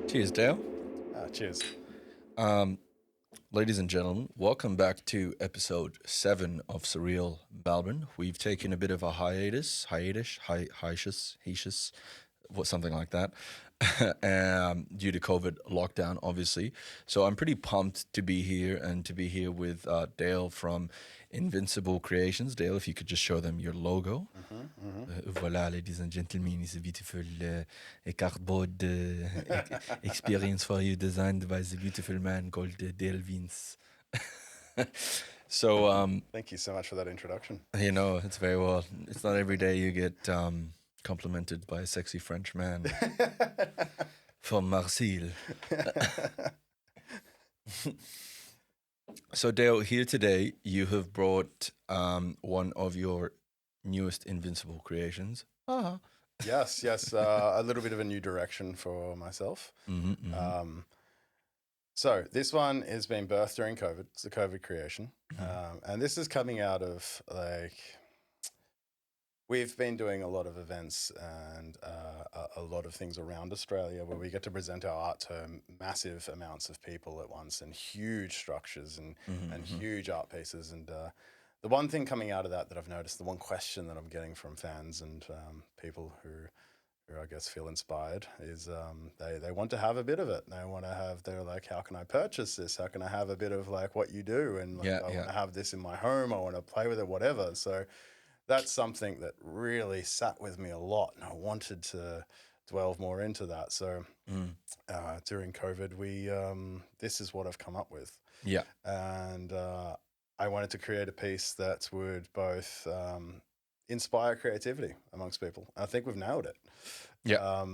Cheers, Dale. Cheers. Um, Ladies and gentlemen, welcome back to episode 7 of Surreal Melbourne. We've taken a bit of a hiatus, something like that, due to COVID lockdown, obviously. So I'm pretty pumped to be here and to be here with Dale from Invincible Creations. Dale, if you could just show them your logo. Voilà, ladies and gentlemen, it's a beautiful cardboard experience for you designed by the beautiful man called Dale Vince. So, Thank you so much for that introduction. it's very well. It's not every day you get complimented by a sexy French man from Marseille. So, Dale, here today, you have brought one of your newest Invincible creations. Yes, a little bit of a new direction for myself. So this one has been birthed during COVID. It's a COVID creation. And this is coming out of we've been doing a lot of events and a lot of things around Australia where we get to present our art to massive amounts of people at once and huge structures and huge art pieces. And the one thing coming out of that I've noticed, the one question that I'm getting from fans and people who I guess feel inspired is they want to have a bit of it. They're like, how can I purchase this? How can I have a bit of like what you do? And I want to have this in my home. I want to play with it, whatever. So that's something that really sat with me a lot, and I wanted to delve more into that. So during COVID, this is what I've come up with. Yeah. And I wanted to create a piece that would both inspire creativity amongst people. I think we've nailed it. Yeah.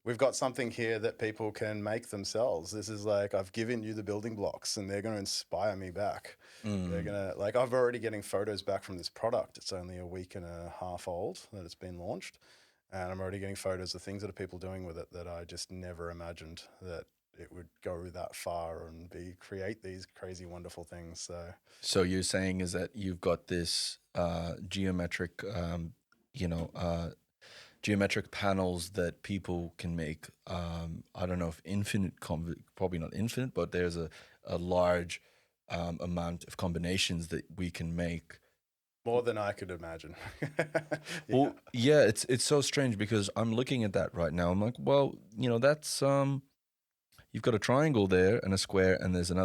We've got something here that people can make themselves. This is like, I've given you the building blocks and they're going to inspire me back. They're going to, I'm already getting photos back from this product. It's only a week and a half old that it's been launched. And I'm already getting photos of things that are people doing with it that I just never imagined that it would go that far and create these crazy, wonderful things. So you're saying is that you've got this geometric, geometric panels that people can make. I don't know if infinite, probably not infinite, but there's a large amount of combinations that we can make. More than I could imagine. Well, yeah, it's so strange because I'm looking at that right now. I'm like, well, that's you've got a triangle there and a square, and there's a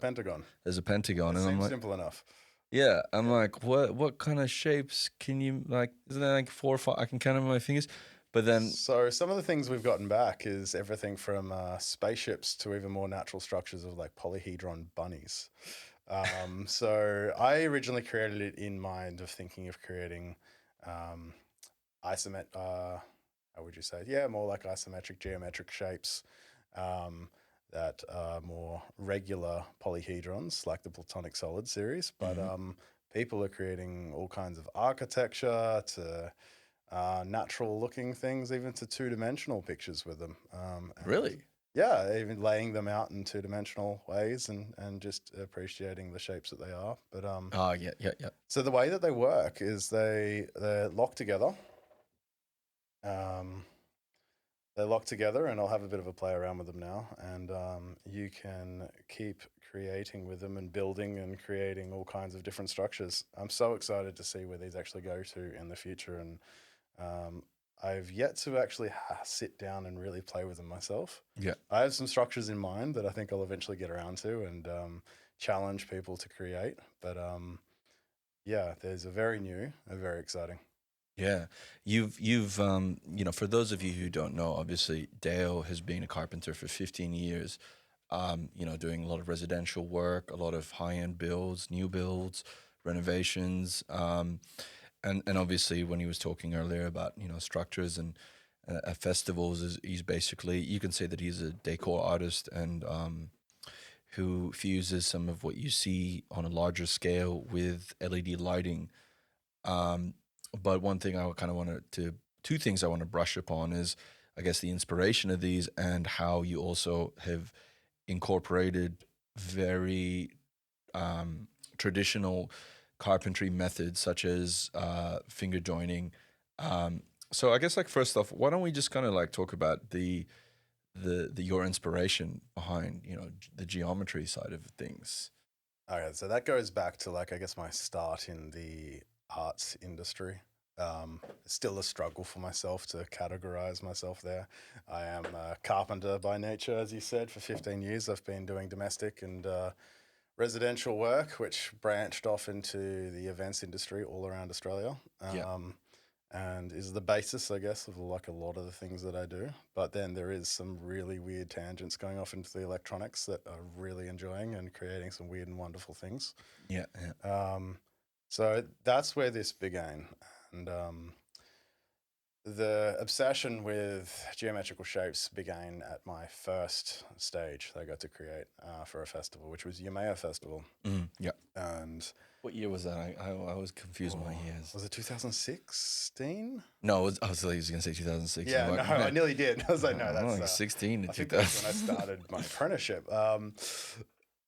pentagon. There's a pentagon, and I'm seems like, simple enough. yeah, I'm like, what kind of shapes can you like? Isn't there like 4 or 5? I can count on my fingers, but then So some of the things we've gotten back is everything from spaceships to even more natural structures of like polyhedron bunnies. So I originally created it in mind of thinking of creating isometric. How would you say? Yeah, more like isometric geometric shapes. That are more regular polyhedrons, like the Platonic Solids series. But people are creating all kinds of architecture to natural-looking things, even to two-dimensional pictures with them. really, Yeah, even laying them out in two-dimensional ways and just appreciating the shapes that they are. But yeah. so the way that they work is they're locked together. They're locked together, and I'll have a bit of a play around with them now. And you can keep creating with them and building and creating all kinds of different structures. I'm so excited to see where these actually go to in the future. And I've yet to actually sit down and really play with them myself. Yeah. I have some structures in mind that I think I'll eventually get around to and challenge people to create. But yeah, there's a very new, a very exciting. Yeah, you've for those of you who don't know, obviously Dale has been a carpenter for 15 years. Doing a lot of residential work, a lot of high-end builds, new builds, renovations, and obviously when he was talking earlier about structures and at festivals, he's basically, you can say that he's a decor artist and who fuses some of what you see on a larger scale with LED lighting. But one thing I kind of two things I want to brush upon is, I guess, the inspiration of these and how you also have incorporated very traditional carpentry methods such as finger joining. So I guess, like, first off, why don't we just kind of like talk about the your inspiration behind the geometry side of things? Okay, so that goes back to like I guess my start in the arts industry. It's still a struggle for myself to categorize myself there. I am a carpenter by nature, as you said. For 15 years, I've been doing domestic and residential work, which branched off into the events industry all around Australia. Yeah. And is the basis, I guess, of like a lot of the things that I do. But then there is some really weird tangents going off into the electronics that I'm really enjoying and creating some weird and wonderful things. Yeah. Yeah. So that's where this began. And the obsession with geometrical shapes began at my first stage that I got to create for a festival, which was Yamea Festival. Yeah. And What year was that? I was confused my years. was it 2016? No, I was going to say 2006. Yeah, no, I nearly did. I was like, no, that's like 16 to I think 2000. that's when I started my apprenticeship.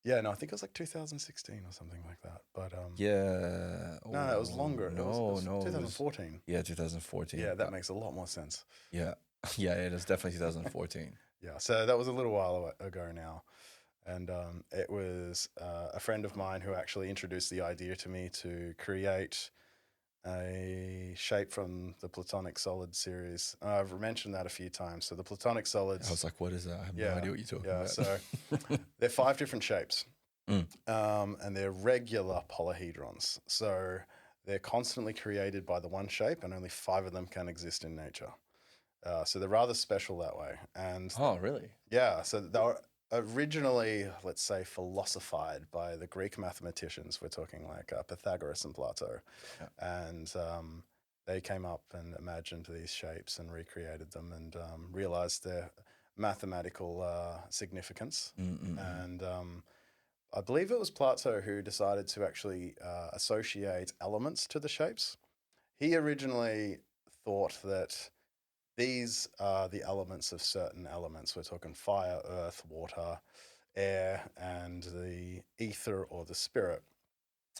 Yeah, no, I think it was like 2016 or something like that. But yeah. no, it was longer. No, it was no, 2014. Yeah, 2014. Yeah, that makes a lot more sense. Yeah, yeah, it is definitely 2014. Yeah, so that was a little while ago now. And it was a friend of mine who actually introduced the idea to me to create a shape from the Platonic Solids series. I've mentioned that a few times. So the Platonic Solids. I was like, what is that? I have no idea what you're talking about. So they're 5 different shapes. And they're regular polyhedrons. So they're constantly created by the one shape, and only 5 of them can exist in nature. So they're rather special that way. And oh, really? yeah, so they were originally, let's say, philosophized by the Greek mathematicians. We're talking like Pythagoras and Plato. Yeah. And they came up and imagined these shapes and recreated them and realized their mathematical significance. And I believe it was Plato who decided to actually associate elements to the shapes. He originally thought that these are the elements of certain elements. We're talking fire, earth, water, air, and the ether or the spirit.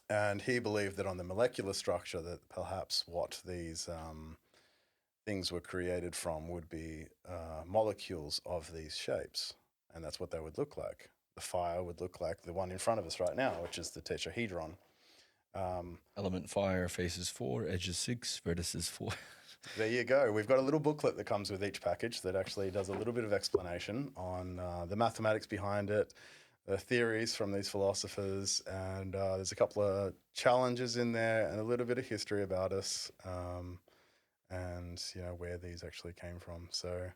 And he believed that on the molecular structure that perhaps what these things were created from would be molecules of these shapes. And that's what they would look like. The fire would look like the one in front of us right now, which is the tetrahedron. Element fire, faces 4, edges 6, vertices 4. There you go. We've got a little booklet that comes with each package that actually does a little bit of explanation on the mathematics behind it, the theories from these philosophers, and there's a couple of challenges in there and a little bit of history about us, and where these actually came from. So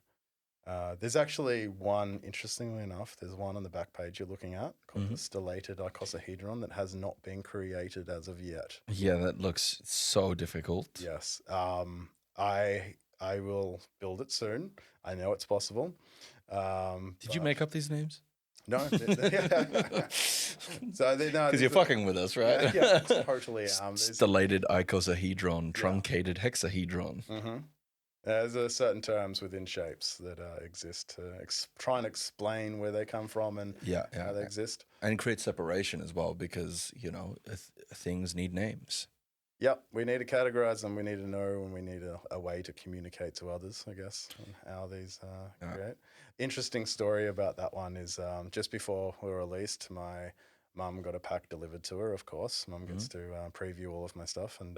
there's actually one, interestingly enough, there's one on the back page you're looking at called the stellated icosahedron that has not been created as of yet. Yeah, that looks so difficult. Yes. I will build it soon. I know it's possible. Did you make up these names? No. So because you're fucking with us, right? Yeah, totally. Stellated icosahedron, truncated hexahedron. Mm-hmm. There's certain terms within shapes that exist to try and explain where they come from and how they exist. And create separation as well because, things need names. Yep, we need to categorize them, we need to know, and we need a way to communicate to others, I guess, on how these create. Interesting story about that one is just before we were released, my mum got a pack delivered to her, of course. Mum gets to preview all of my stuff. And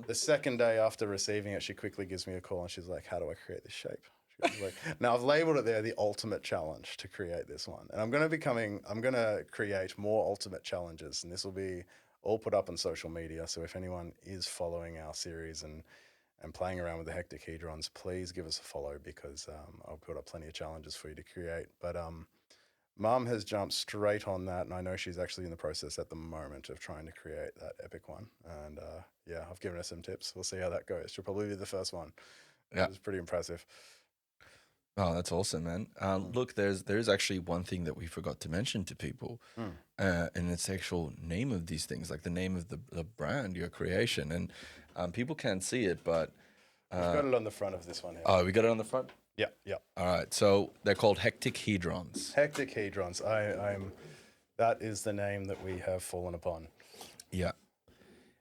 the second day after receiving it, she quickly gives me a call and she's like, how do I create this shape? She was like, now I've labeled it there, the ultimate challenge to create this one. And I'm going to create more ultimate challenges, and this will be all put up on social media. So if anyone is following our series and playing around with the hectahedrons, please give us a follow because I'll put up plenty of challenges for you to create. But Mum has jumped straight on that, and I know she's actually in the process at the moment of trying to create that epic one. And I've given her some tips. We'll see how that goes. She'll probably be the first one. Yeah, it's pretty impressive. Oh, that's awesome, man. Look, there's actually one thing that we forgot to mention to people, and it's the actual name of these things, like the name of the brand, your creation. And people can't see it, but... We've got it on the front of this one here. Oh, we got it on the front? Yeah. All right, so they're called hectahedrons. Hectahedrons. That is the name that we have fallen upon. Yeah.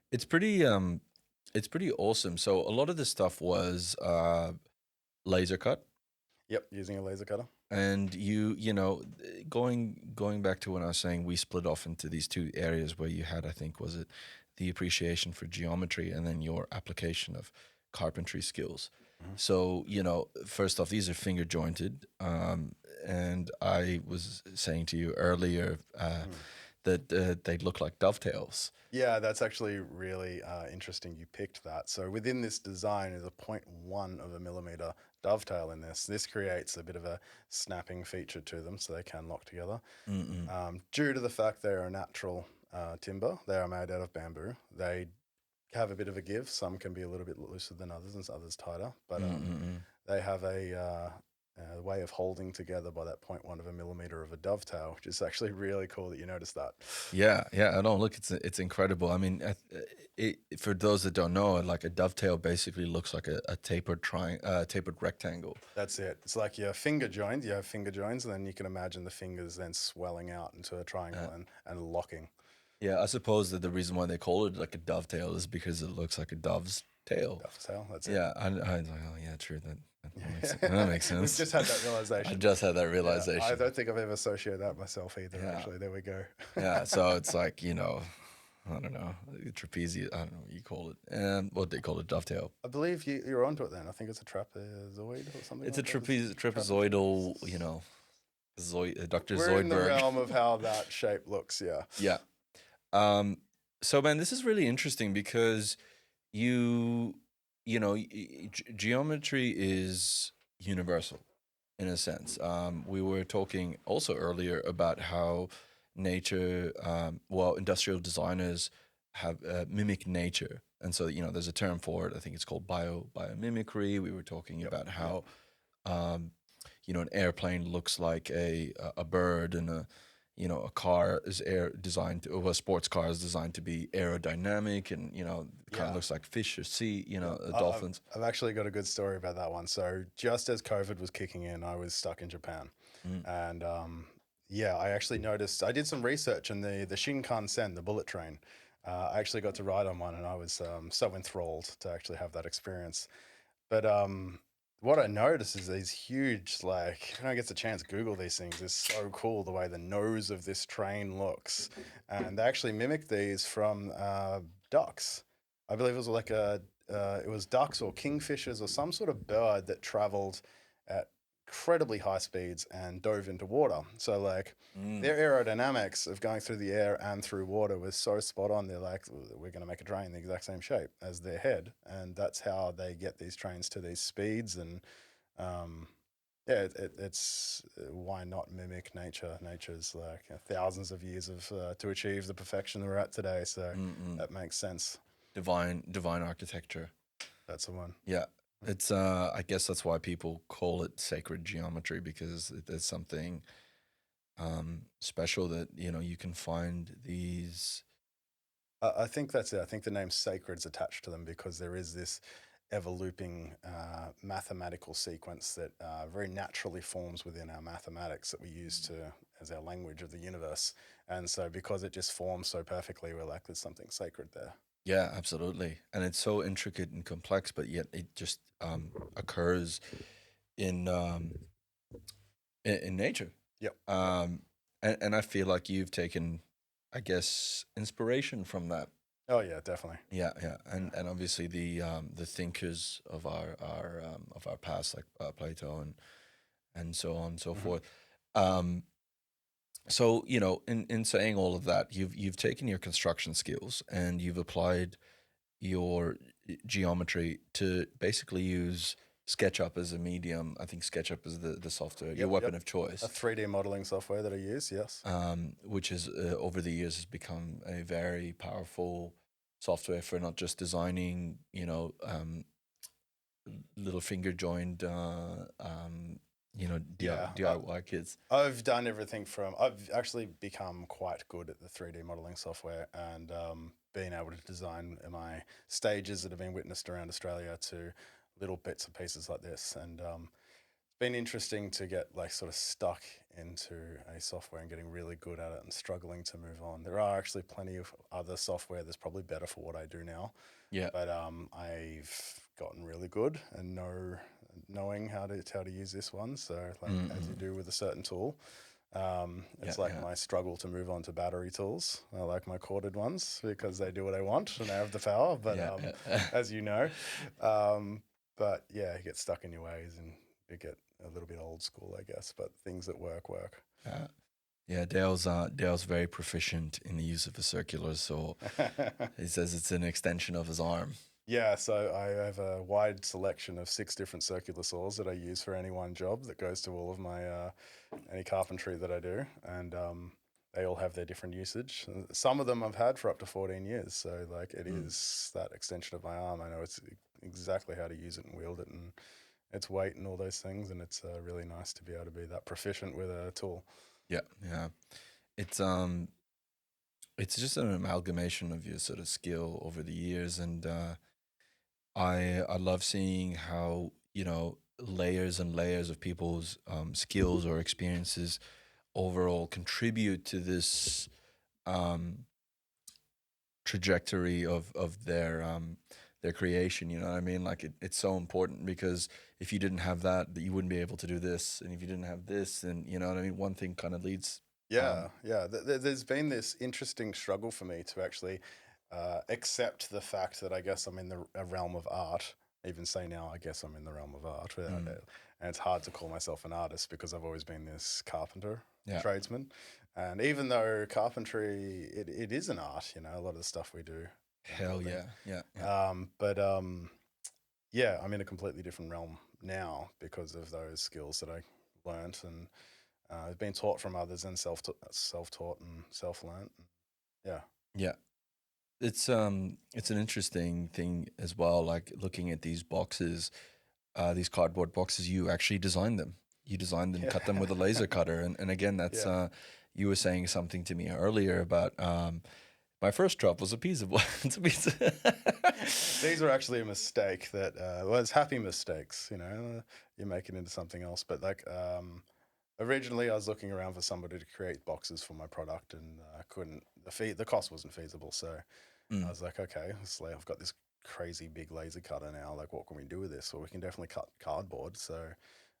It's pretty awesome. So a lot of this stuff was laser cut. Yep, using a laser cutter. And you know, going back to when I was saying we split off into these two areas where you had, I think, was it the appreciation for geometry and then your application of carpentry skills. Mhm. So, you know, first off, these are finger jointed. And I was saying to you earlier Mm. that they look like dovetails. Yeah, that's actually really interesting you picked that. So within this design is a zero point 0.1 of a millimeter dovetail in this. This creates a bit of a snapping feature to them so they can lock together. Mm-mm. Due to the fact they are a natural timber, they are made out of bamboo. They have a bit of a give. Some can be a little bit looser than others and others tighter, but Mm-mm. they have a way of holding together by that zero point 0.1 of a millimeter of a dovetail, which is actually really cool that you noticed that. Yeah, yeah. I don't look. It's incredible. I mean, for those that don't know, like a dovetail basically looks like a tapered rectangle. That's it. It's like your finger joint. You have finger joints, and then you can imagine the fingers then swelling out into a triangle and locking. Yeah, I suppose that the reason why they call it like a dovetail is because it looks like a dove's tail. Dovetail. That's it. Yeah, I was like, oh yeah, true. That makes We've sense. just had that I realization. just had that Yeah, I realization. don't think I've ever associated that myself either. Yeah, Actually, there we go. yeah. So it's like, you know, I don't know, trapezius. I don't know what you call it, and what they call it, dovetail. I believe you're onto it then. I think it's a trapezoid or something It's a like that. trapezoidal, you know, Dr. We're in the Zoidberg. realm of how that shape looks. Yeah. Yeah. Um, so man, this is really interesting because you, you know, geometry is universal in a sense. We were talking also earlier about how nature, well, industrial designers have mimic nature. And so, you know, there's a term for it. I think it's called biomimicry. We were talking Yep. about how, um, you know, an airplane looks like a bird, and a car is or a sports car is designed to be aerodynamic, and you know, it kind Yeah. of looks like fish or sea, you know, I've, dolphins. I've actually got a good story about that one. So just as COVID was kicking in, I was stuck in Japan, Mm. and yeah, I actually noticed. I did some research on the Shinkansen, the bullet train. I actually got to ride on one, and I was so enthralled to actually have that experience. But what I noticed is these huge, like, when I get the chance, Google these things. It's so cool the way the nose of this train looks, and they actually mimic these from ducks. I believe it was like it was ducks or kingfishers or some sort of bird that traveled at incredibly high speeds and dove into water. So like Mm. their aerodynamics of going through the air and through water was so spot on. They're like, we're going to make a train the exact same shape as their head, and that's how they get these trains to these speeds. And um, yeah, it's why not mimic nature? Nature's like thousands of years of to achieve the perfection we're at today. So Mm-mm. that makes sense. Divine architecture. That's the one. Yeah. It's I guess that's why people call it sacred geometry, because it's something special that, you know, you can find these. I think that's it. I think the name sacred's attached to them because there is this ever looping mathematical sequence that very naturally forms within our mathematics that we use to as our language of the universe. And so because it just forms so perfectly, we're like, there's something sacred there. Yeah, absolutely. And it's so intricate and complex, but yet it just occurs in in nature. Yep. Um and I feel like you've taken, I guess, inspiration from that. Oh yeah, definitely. Yeah, yeah, and obviously the thinkers of our past, like Plato and so on and so Hmm. forth. Um, so, you know, in saying all of that, you've taken your construction skills and you've applied your geometry to basically use SketchUp as a medium. I think SketchUp is the software, your Yep. weapon Yep. of A choice, 3D modeling software that I use. Yes. which is over the years has become a very powerful software for not just designing, you know, little finger joined, you know, Yeah. DIY kits. I've done everything from, I've actually become quite good at the 3D modeling software and being able to design my stages that have been witnessed around Australia to little bits and pieces like this. And it's been interesting to get like sort of stuck into a software and getting really good at it and struggling to move on. There are actually plenty of other software that's probably better for what I do now, Yeah. but I've gotten really good and know knowing how to use this one. So like as you Mm-hmm. do with a certain tool, Yeah, it's like yeah, my struggle to move on to battery tools. I like my corded ones because they do what I want and they have the power. But yeah, yeah. as you know, um, but yeah, you get stuck in your ways and you get a little bit old school, I guess. But things that work work. Yeah. Yeah, Dale's very proficient in the use of a circular saw. He says it's an extension of his arm. Yeah, so I have a wide selection of 6 different circular saws that I use for any one job that goes to all of my any carpentry that I do, and they all have their different usage. Some of them I've had for up to 14 years, so like it Mm. is that extension of my arm. I know it's exactly how to use it and wield it, and its weight and all those things, and it's really nice to be able to be that proficient with a tool. Yeah, yeah. It's um it's just an amalgamation of your sort of skill over the years, and I love seeing how, layers and layers of people's skills or experiences overall contribute to this um trajectory of their creation. You know what I mean? Like it's so important, because if you didn't have that, you wouldn't be able to do this, and if you didn't have this, then you know what I mean. One thing kind of leads. Yeah, yeah. There's been this interesting struggle for me to actually accept the fact that I guess I'm in the a realm of art. Even say now, I guess I'm in the realm of art without Mm, it. And it's hard to call myself an artist because I've always been this carpenter, yeah. tradesman. And even though carpentry, it is an art, a lot of the stuff we do in Hell building. yeah. Yeah. Yeah. But yeah, I'm in a completely different realm now because of those skills that I learnt and I've been taught from others and self-taught and self-learned. Yeah. Yeah. It's an interesting thing as well. Like looking at these boxes, these cardboard boxes, you actually designed them. You designed and Yeah. cut them with a laser cutter. And again, that's Yeah. you were saying something to me earlier about my first job was a piece of it's a piece of These are actually a mistake that, well, it's happy mistakes, you make it into something else. But like, originally I was looking around for somebody to create boxes for my product and I couldn't, the cost wasn't feasible. So I Mm, was like, okay, it's like I've got this crazy big laser cutter now. Like, what can we do with this? Well, we can definitely cut cardboard. So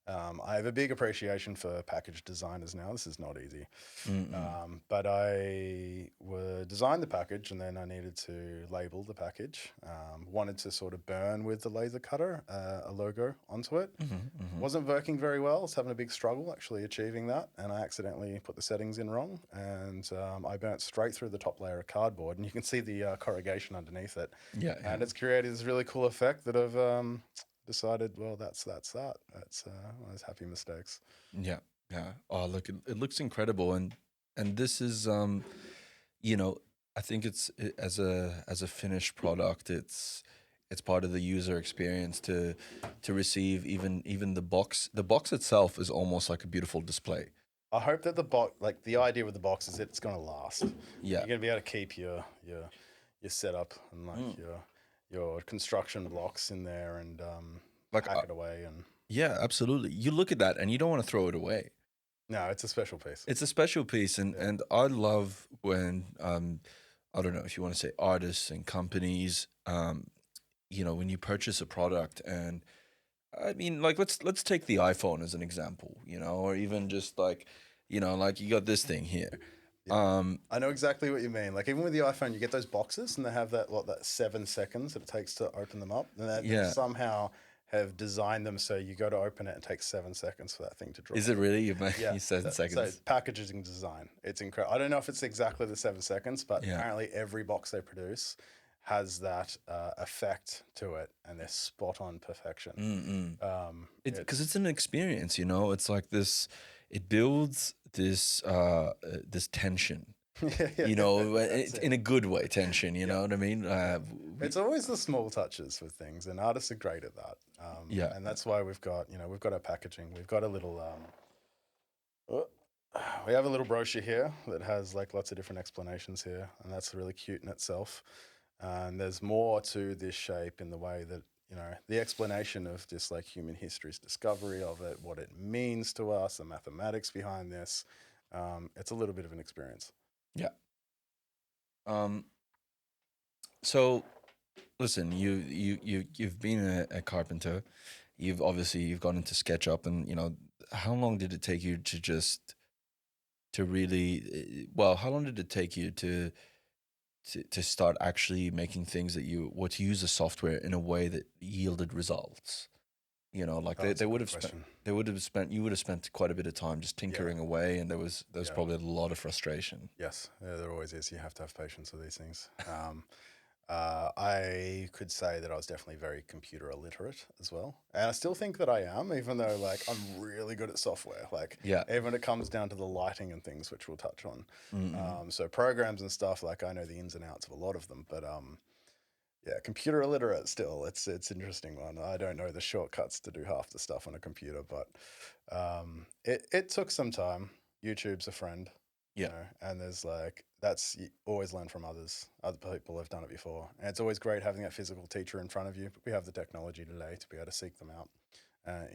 I have a big appreciation for package designers now. This is not easy. mm, mm. But I designed the package and then I needed to label the package. Wanted to sort of burn with the laser cutter a logo onto it. Mhm, mhm. Wasn't working very well. I was having a big struggle actually achieving that. And I accidentally put the settings in wrong. And I burnt straight through the top layer of cardboard. And you can see the corrugation underneath it. Yeah, yeah, And it's created this really cool effect that I've decided, well, that's that. That's one of those happy mistakes. yeah, yeah. Oh, look, it looks incredible, and this is you know, I think as a finished product, it's part of the user experience to receive even the box. The box itself is almost like a beautiful display. I hope that the box, like the idea with the box, is it's going to last. Yeah. You're going to be able to keep your setup and like Mm. your construction blocks in there and Like, pack it away. And yeah, absolutely. You look at that and you don't want to throw it away. no, it's a special piece. It's a special piece, and Yeah. I love when I don't know if you want to say artists and companies, when you purchase a product. And I mean, like let's take the iPhone as an example, or even just like, like you got this thing here. Yeah. Um, I know exactly what you mean. Like even with the iPhone, you get those boxes and they have that 7 seconds that it takes to open them up, and they yeah, somehow have designed them so you go to open it and it takes 7 seconds for that thing to drop. is it really? Yeah, You said so seconds. packaging design, it's incredible. I don't know if it's exactly the 7 seconds, but Yeah. apparently every box they produce has that effect to it, and they're spot on perfection. Because it's an experience, it's like this. It builds this tension, That's it. in a good way, tension. You Yeah. know what I mean? It's always the small touches with things, and artists are great at that. Yeah. And that's why we've got our packaging. We've got a little we have a little brochure here that has like lots of different explanations here, and that's really cute in itself. And there's more to this shape in the way that, the explanation of just like human history's discovery of it, what it means to us, the mathematics behind this. It's a little bit of an experience. Yeah. Um. So, listen, you've been a carpenter. you've gone into SketchUp, and how long did it take you to really well? How long did it take you to start actually making things to use the software in a way that yielded results? Like Oh, that's they a would good have spent question. you would have spent quite a bit of time just tinkering away, and there was Yeah. probably a lot of frustration. Yes, there always is. You have to have patience with these things. I could say that I was definitely very computer illiterate as well, and I still think that I am, even though like I'm really good at software. Like Yeah. even when it comes down to the lighting and things, which we'll touch on. Mm-mm. So programs and stuff, like I know the ins and outs of a lot of them, but yeah, computer illiterate still. It's interesting one. I don't know the shortcuts to do half the stuff on a computer, but it took some time. YouTube's a friend, Yeah. and there's like that's you always learn from others. Other people have done it before, and it's always great having that physical teacher in front of you. But we have the technology today to be able to seek them out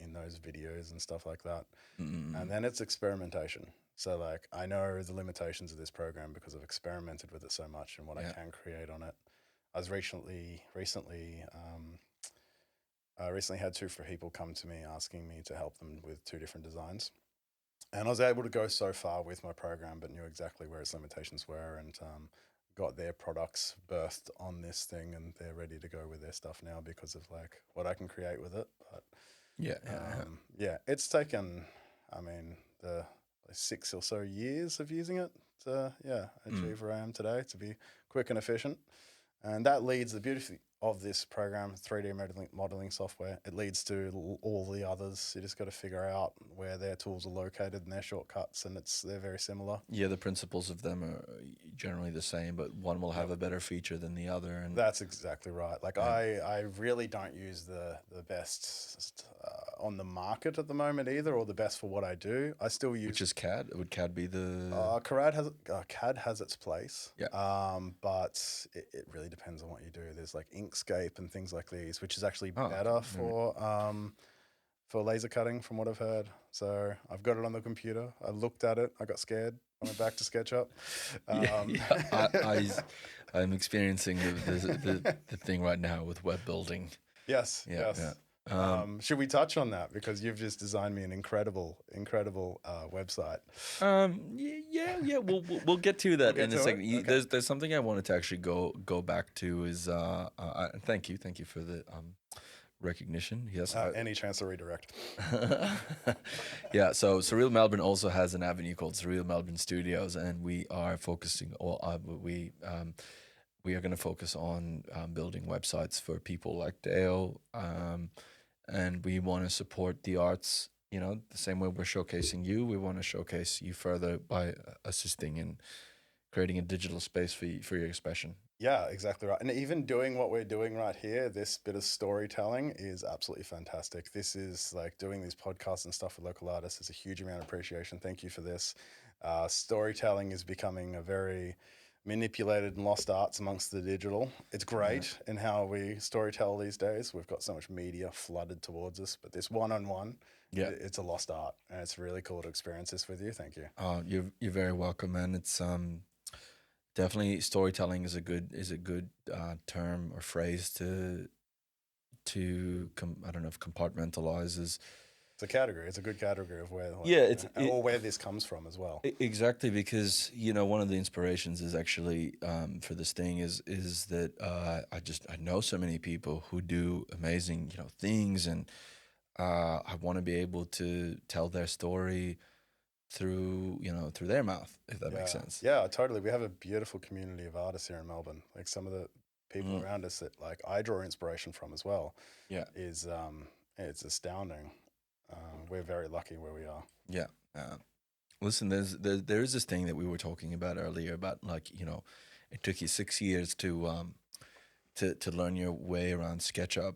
in those videos and stuff like that. Mm-mm. And then it's experimentation. So like I know the limitations of this program because I've experimented with it so much and what I Yeah. can create on it. I was recently had two for people come to me asking me to help them with two different designs, and I was able to go so far with my program, but knew exactly where its limitations were, and got their products birthed on this thing, and they're ready to go with their stuff now because of like what I can create with it. But Yeah. Yeah. yeah, it's taken, I mean, the 6 or so years of using it to Mm. achieve where I am today to be quick and efficient. And that leads the beauty of this program, 3D modeling software. It leads to all the others. You just got to figure out where their tools are located and their shortcuts, and they're very similar. Yeah, the principles of them are generally the same, but one will have Yep. a better feature than the other. And That's exactly right. Like yeah. I really don't use the best on the market at the moment either, or the best for what I do. I still use Which is CAD? Would CAD be the CAD has its place. Yeah. But it really depends on what you do. There's like Inkscape and things like these, which is actually Oh, better okay. for laser cutting, from what I've heard. So I've got it on the computer. I looked at it. I got scared. I went back to SketchUp. Yeah, yeah. I'm experiencing the thing right now with web building. Yes, Yeah, yeah. yes. Should we touch on that because you've just designed me an incredible website. Yeah. We'll get to that Get in a to it. second. Okay. There's something I wanted to actually go back to is thank you for the recognition. Yes. Any chance to redirect? Yeah. So Surreal Melbourne also has an avenue called Surreal Melbourne Studios, and we are focusing. We are going to focus on building websites for people like Dale, and we want to support the arts. The same way we're showcasing you, we want to showcase you further by assisting in creating a digital space for your expression. Yeah, exactly right. And even doing what we're doing right here, this bit of storytelling is absolutely fantastic. This is like doing these podcasts and stuff with local artists is a huge amount of appreciation. Thank you for this. Storytelling is becoming a very manipulated and lost arts amongst the digital. It's great in how we storytell these days. We've got so much media flooded towards us, but this one-on-one, Yeah. it's a lost art, and it's really cool to experience this with you. Thank you. You're very welcome, man. It's definitely storytelling is a good term or phrase I don't know if compartmentalize is. It's a category. It's a good category of where, Yeah, or where this comes from as well. Exactly, because one of the inspirations is actually for this thing is that I know so many people who do amazing things, and I want to be able to tell their story through their mouth, if that makes sense. Yeah, totally. We have a beautiful community of artists here in Melbourne. Like some of the people Mm. around us that like I draw inspiration from as well. Yeah, Is it's astounding. We're very lucky where we are. yeah. Listen, there is this thing that we were talking about earlier about like it took you 6 years to learn your way around SketchUp,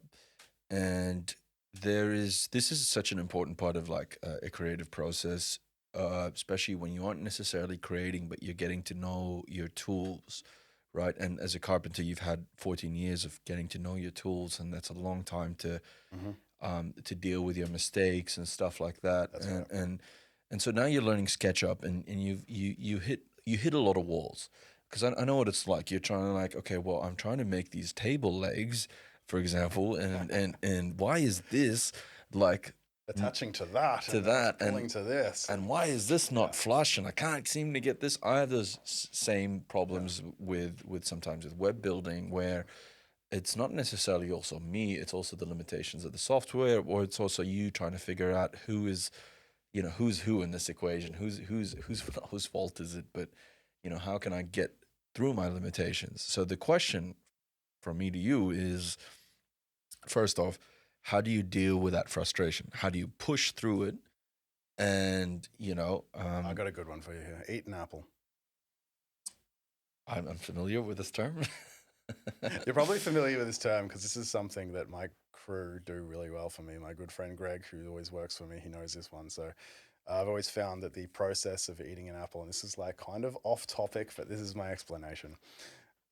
and this is such an important part of like a creative process, especially when you aren't necessarily creating, but you're getting to know your tools, right? And as a carpenter, you've had 14 years of getting to know your tools, and that's a long time to deal with your mistakes and stuff like that. That's and, right. and so now you're learning SketchUp, and you hit a lot of walls, because I know what it's like. You're trying to like, okay, well, I'm trying to make these table legs, for example, and why is this like Attaching to that to and then that, it's pulling to this. and why is this not Yeah. flush? And I can't seem to get this. I have those same problems with sometimes with web building where it's not necessarily also me, it's also the limitations of the software, or it's also you trying to figure out who is, who's who in this equation, whose fault is it, but how can I get through my limitations? So the question from me to you is, first off, how do you deal with that frustration? How do you push through it? And I got a good one for you here. Eat an apple. I'm familiar with this term. You're probably familiar with this term because this is something that my crew do really well for me. My good friend Greg, who always works for me, he knows this one. So I've always found that the process of eating an apple, and this is like kind of off topic, but this is my explanation.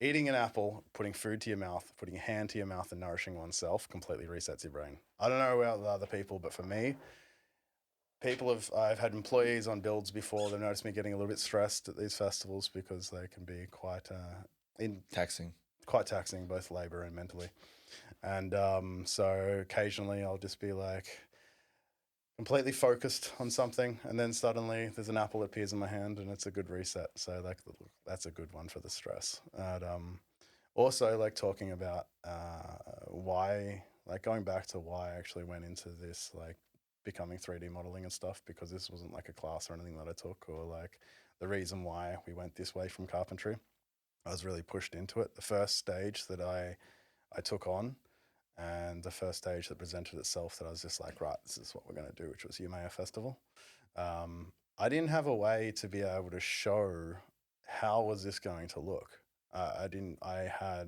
Eating an apple, putting food to your mouth, putting a hand to your mouth, and nourishing oneself completely resets your brain. I don't know about other people, but for me, I've had employees on builds before. They've noticed me getting a little bit stressed at these festivals because they can be Taxing. quite taxing, both labor and mentally. And so occasionally I'll just be like completely focused on something, and then suddenly there's an apple that appears in my hand, and it's a good reset. So like that's a good one for the stress. And also like talking about why, like going back to why I actually went into this, like becoming 3D modeling and stuff, because this wasn't like a class or anything that I took, or like the reason why we went this way from carpentry. I was really pushed into it. The first stage that I took on, and the first stage that presented itself, that I was just like, right, this is what we're going to do, which was Umea Festival. I didn't have a way to be able to show how was this going to look. I didn't. I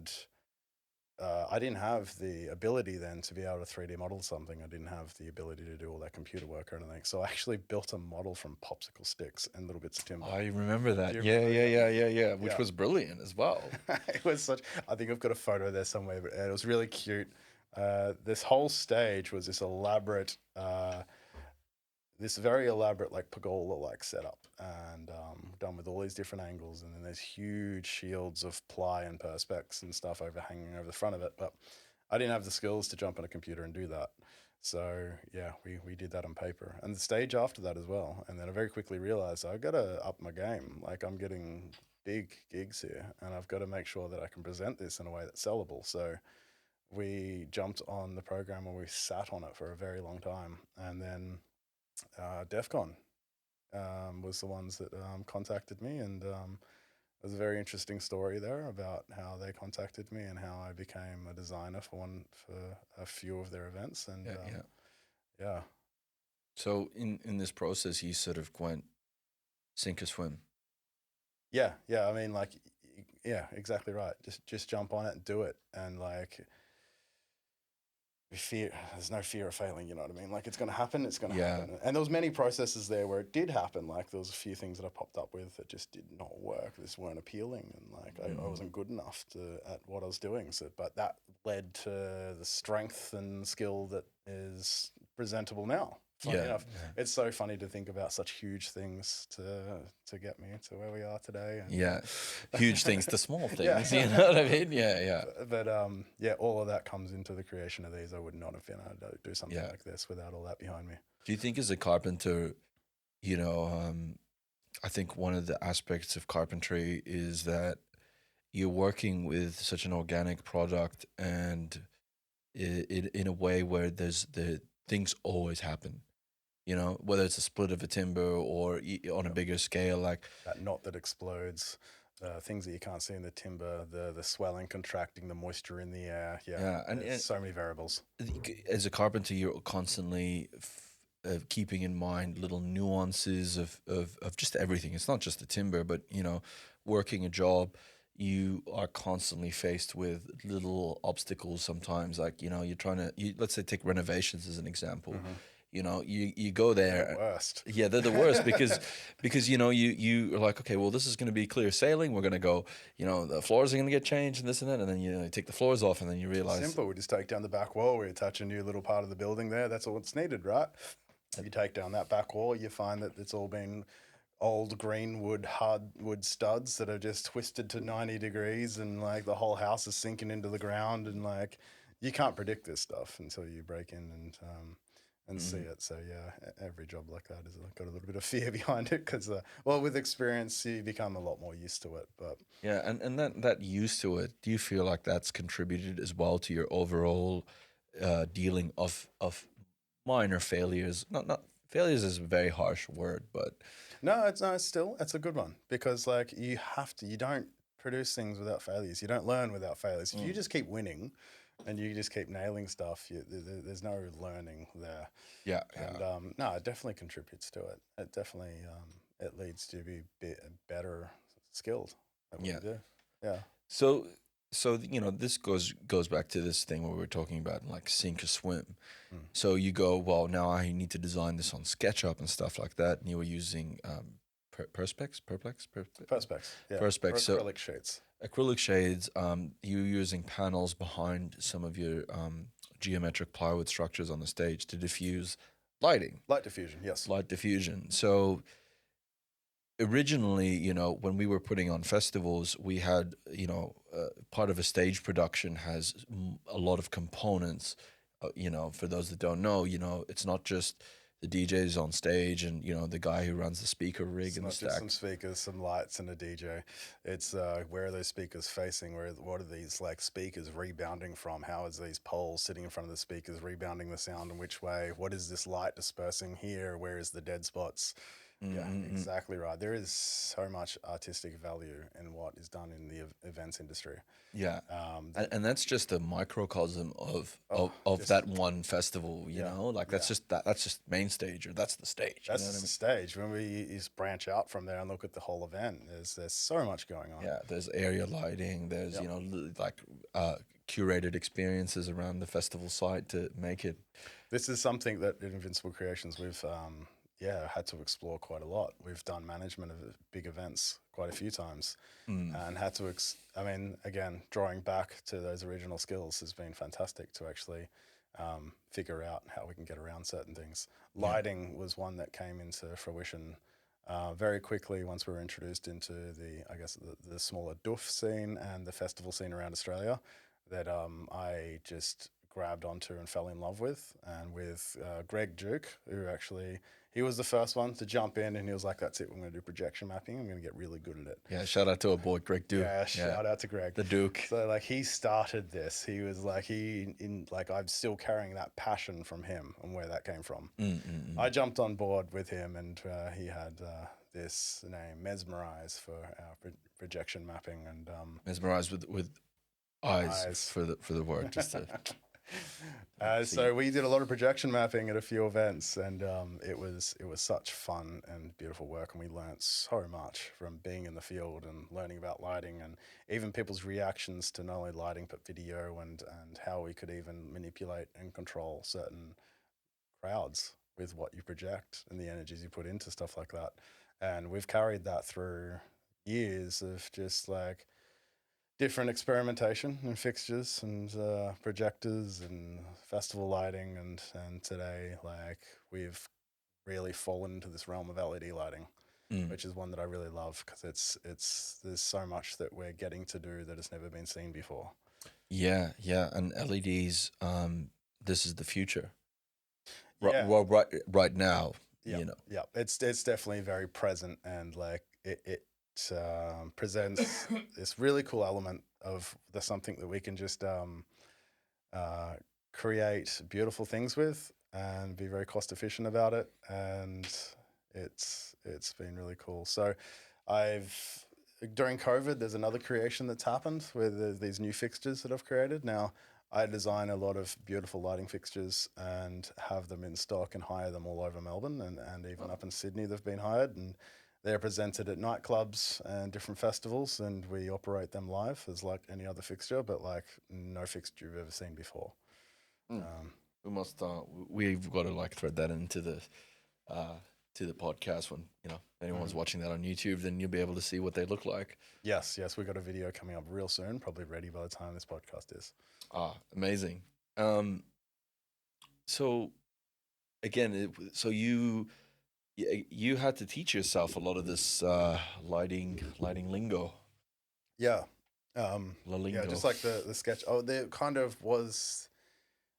didn't have the ability then to be able to 3D model something. I didn't have the ability to do all that computer work or anything. So I actually built a model from popsicle sticks and little bits of timber. I remember that. you Yeah, remember yeah, that? yeah, yeah, yeah. Which Yeah. was brilliant as well. It was such. I think I've got a photo there somewhere, but it was really cute. This whole stage was this elaborate, this very elaborate like pergola like setup, and done with all these different angles, and then there's huge shields of ply and perspex and stuff overhanging over the front of it. But I didn't have the skills to jump on a computer and do that. So yeah, we did that on paper, and the stage after that as well. And then I very quickly realized I got to up my game. Like I'm getting big gigs here, and I've got to make sure that I can present this in a way that's sellable. So we jumped on the program and we sat on it for a very long time, and then DEF CON was the ones that contacted me, and there's a very interesting story there about how they contacted me and how I became a designer for a few of their events, and yeah. So in this process, you sort of went sink or swim. Yeah, I mean, like, yeah, exactly right. Just jump on it and do it, and like, there's no fear of failing. You know what I mean? Like, it's gonna happen. It's gonna happen. And there was many processes there where it did happen. Like, there was a few things that I popped up with that just did not work. This weren't appealing, and like, I wasn't good enough at what I was doing. So, but that led to the strength and skill that is presentable now. Funny enough, it's so funny to think about such huge things to get me to where we are today. And, huge things to small things. You know what I mean? Yeah. But all of that comes into the creation of these. I would not have been able to do something like this without all that behind me. Do you think as a carpenter, I think one of the aspects of carpentry is that you're working with such an organic product, and it in a way where the things always happen. Whether it's a split of a timber or on a bigger scale, like that knot that explodes, things that you can't see in the timber, the swelling, contracting, the moisture in the air. And so many variables. As a carpenter, you're constantly keeping in mind little nuances of just everything. It's not just the timber, but working a job, you are constantly faced with little obstacles sometimes. Like you're trying to let's say take renovations as an example. You go there. They're the worst. Yeah, they're the worst because you are like, okay, well, this is going to be clear sailing. We're going to go, the floors are going to get changed and this and that, and then you take the floors off, and then you realize simple. We just take down the back wall. We attach a new little part of the building there. That's all that's needed, right? If you take down that back wall, you find that it's all been old green wood, hardwood studs that are just twisted to 90 degrees, and like the whole house is sinking into the ground, and like you can't predict this stuff until you break in and see Mhm. it. So yeah, every job like that has got a little bit of fear behind it because, well, with experience, you become a lot more used to it. But Yeah, and that used to it, do you feel like that's contributed as well to your overall dealing of minor failures? Not failures is a very harsh word, but no, it's still it's a good one because like you don't produce things without failures. You don't learn without failures. If you mm, just keep winning, and you just keep nailing stuff, there's no learning there. yeah, And yeah, no, it definitely contributes to it. It definitely it leads to be better skilled at what yeah. you do. Yeah. So this goes back to this thing where we were talking about like sink or swim. Mm. So you go, well, now I need to design this on SketchUp and stuff like that, and you were using Perspex, yeah, Perspex. or So acrylic sheets. acrylic shades. You're using panels behind some of your geometric plywood structures on the stage to diffuse lighting, Light diffusion, yes. light diffusion. So originally, when we were putting on festivals, we had, part of a stage production has a lot of components. For those that don't know, it's not just the DJs on stage and, the guy who runs the speaker rig It's and the not just some stacks. speakers, some lights, and a DJ. It's where are those speakers facing? What are these like speakers rebounding from? How is these poles sitting in front of the speakers rebounding the sound in which way? What is this light dispersing here? Where is the dead spots? Yeah, Mm-mm-mm. exactly right. There is so much artistic value in what is done in the events industry. Yeah. That, And that's just a microcosm of, oh, of just that one festival, yeah, like yeah. that's just main stage, or that's the stage, you know That's what I just the mean? stage. When we just branch out from there and look at the whole event, there's so much going on. Yeah, there's area lighting. There's Yep. like uh, curated experiences around the festival site to make it. This is something that in Invincible Creations we've had to explore quite a lot. We've done management of big events quite a few times, Mm, and had to. I mean, again, drawing back to those original skills has been fantastic to actually figure out how we can get around certain things. yeah, Lighting was one that came into fruition very quickly once we were introduced into the smaller doof scene and the festival scene around Australia that I just grabbed onto and fell in love with. And with Greg Duke, who actually, he was the first one to jump in and he was like, that's it, we're going to do projection mapping. I'm going to get really good at it. yeah. Shout out to a boy, Greg Duke. Yeah, Yeah, shout out to Greg. the Duke. So like he started this. He was like I'm still carrying that passion from him and where that came from. I jumped on board with him and he had this name Mesmerize for our projection mapping and Mesmerized with eyes eyes. for the word, just to see. So we did a lot of projection mapping at a few events, and it was such fun and beautiful work, and we learnt so much from being in the field and learning about lighting, and even people's reactions to not only lighting but video, and how we could even manipulate and control certain crowds with what you project and the energies you put into stuff like that. And we've carried that through years of just like different experimentation and fixtures and projectors and festival lighting and today like we've really fallen into this realm of LED lighting, Mm. which is one that I really love because it's there's so much that we're getting to do that has never been seen before. Yeah, yeah, and LEDs. This is the future. Yeah, Right now, yeah, yeah. It's definitely very present and like it presents this really cool element of the something that we can just uh, create beautiful things with and be very cost efficient about it. And it's been really cool. So I've during COVID, there's another creation that's happened where there's these new fixtures that I've created. Now I design a lot of beautiful lighting fixtures and have them in stock and hire them all over Melbourne and even up in Sydney they've been hired and they're presented at nightclubs and different festivals and we operate them live as like any other fixture, but like no fixture you've ever seen before. mm. Um, we must. We've got to like thread that into the to the podcast when anyone's mm. watching that on YouTube. Then you'll be able to see what they look like. Yes, we've got a video coming up real soon, probably ready by the time this podcast is. Ah, amazing. So again, so you had to teach yourself a lot of this lighting lingo, Yeah. la Yeah, lingo. just like the sketch. Oh, there kind of was.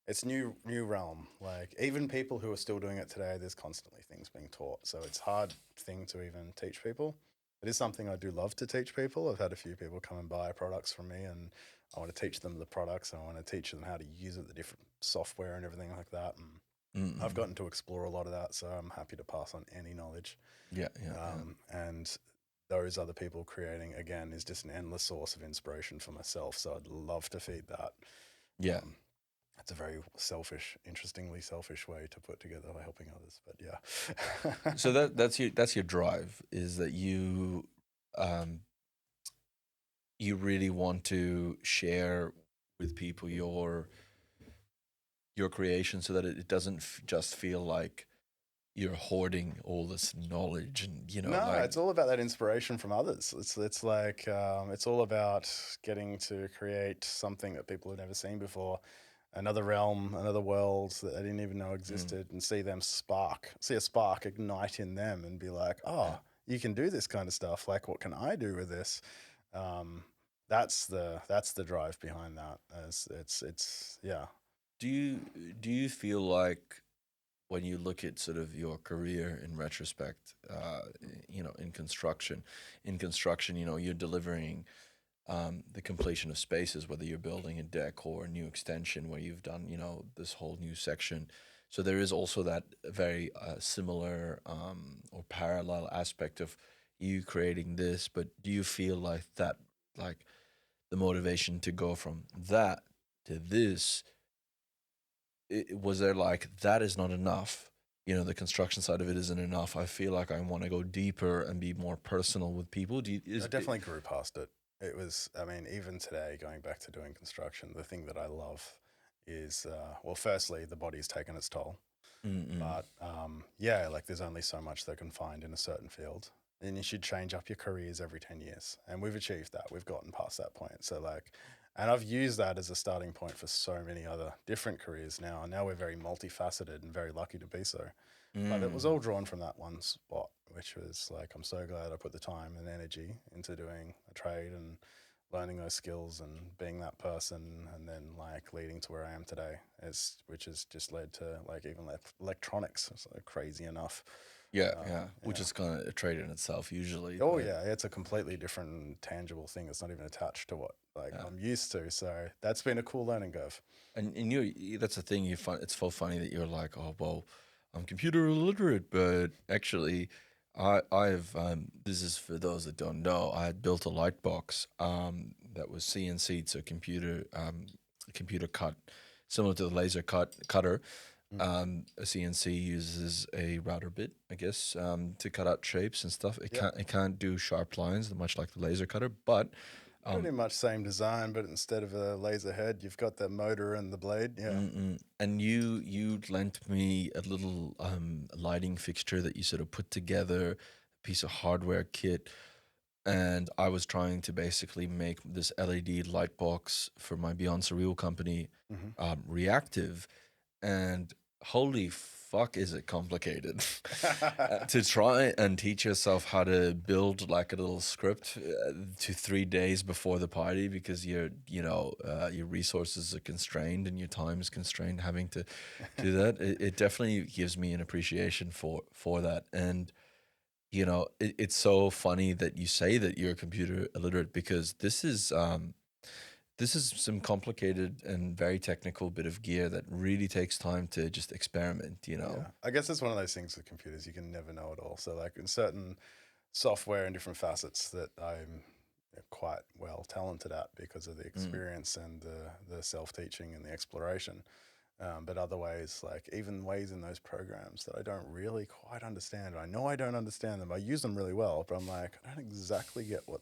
it's new realm. Like even people who are still doing it today, there's constantly things being taught. So it's hard thing to even teach people. It is something I do love to teach people. I've had a few people come and buy products from me, and I want to teach them the products. I want to teach them how to use it, the different software and everything like that. And I've Mm-mm. gotten to explore a lot of that, so I'm happy to pass on any knowledge. Yeah, yeah, yeah. And those other people creating again is just an endless source of inspiration for myself. So I'd love to feed that. Yeah. Um, it's a very selfish, interestingly selfish way to put together by helping others. But yeah. So that's your drive, is that um you really want to share with people your creation, so that it doesn't just feel like you're hoarding all this knowledge, and No, like. it's all about that inspiration from others. It's like it's all about getting to create something that people have never seen before, another realm, another world that they didn't even know Mm, existed, and see a spark ignite in them, and be like, yeah. oh, you can do this kind of stuff. Like, what can I do with this? Um, that's the drive behind that. As it's yeah. Do you feel like, when you look at sort of your career in retrospect, in construction, you're delivering the completion of spaces, whether you're building a deck or a new extension where you've done, this whole new section. So there is also that very similar or parallel aspect of you creating this. But do you feel like that, like the motivation to go from that to this, was there like, that is not enough? The construction side of it isn't enough. I feel like I want to go deeper and be more personal with people. Do you, I is it, definitely grew past it. It was, I mean, even today, going back to doing construction, the thing that I love is, well, firstly, the body's taken its toll. mm-mm. But yeah, like there's only so much they can find in a certain field. And you should change up your careers every 10 years. And we've achieved that. We've gotten past that point. So, like, and I've used that as a starting point for so many other different careers now. And now we're very multifaceted and very lucky to be so. But it was Mm. all drawn from that one spot, which was like, I'm so glad I put the time and energy into doing a trade and learning those skills and being that person, and then like leading to where I am today, which has just led to like even electronics. So crazy enough. Yeah, yeah. Which Yeah. is kind of a trade in itself usually, Oh but yeah, it's a completely different tangible thing. It's not even attached to what like yeah. I'm used to. So that's been a cool learning curve. And that's the thing. It's so funny that you're like, oh well, I'm computer illiterate, but actually, I've this is for those that don't know. I had built a light box that was CNC'd, so computer cut, similar to the laser cutter. Mm. A CNC uses a router bit, I guess, to cut out shapes and stuff. It Yep. can't do sharp lines, much like the laser cutter, but Pretty um, much same design, but instead of a laser head, you've got the motor and the blade. Yeah. mm-mm. And you lent me a little lighting fixture that you sort of put together, a piece of hardware kit, and I was trying to basically make this LED light box for my Beyond Surreal company Hmm. reactive, and holy fuck, is it complicated to try and teach yourself how to build like a little script to 3 days before the party, because your resources are constrained and your time is constrained, having to do that. It definitely gives me an appreciation for that. And it's so funny that you say that you're computer illiterate, because this is some complicated and very technical bit of gear that really takes time to just experiment. Yeah, I guess it's one of those things with computers, you can never know it all. So, like in certain software and different facets that I'm quite well talented at because of the Mm, experience and the self teaching and the exploration. But other ways, like even ways in those programs that I don't really quite understand. I know I don't understand them. I use them really well, but I'm like, I don't exactly get what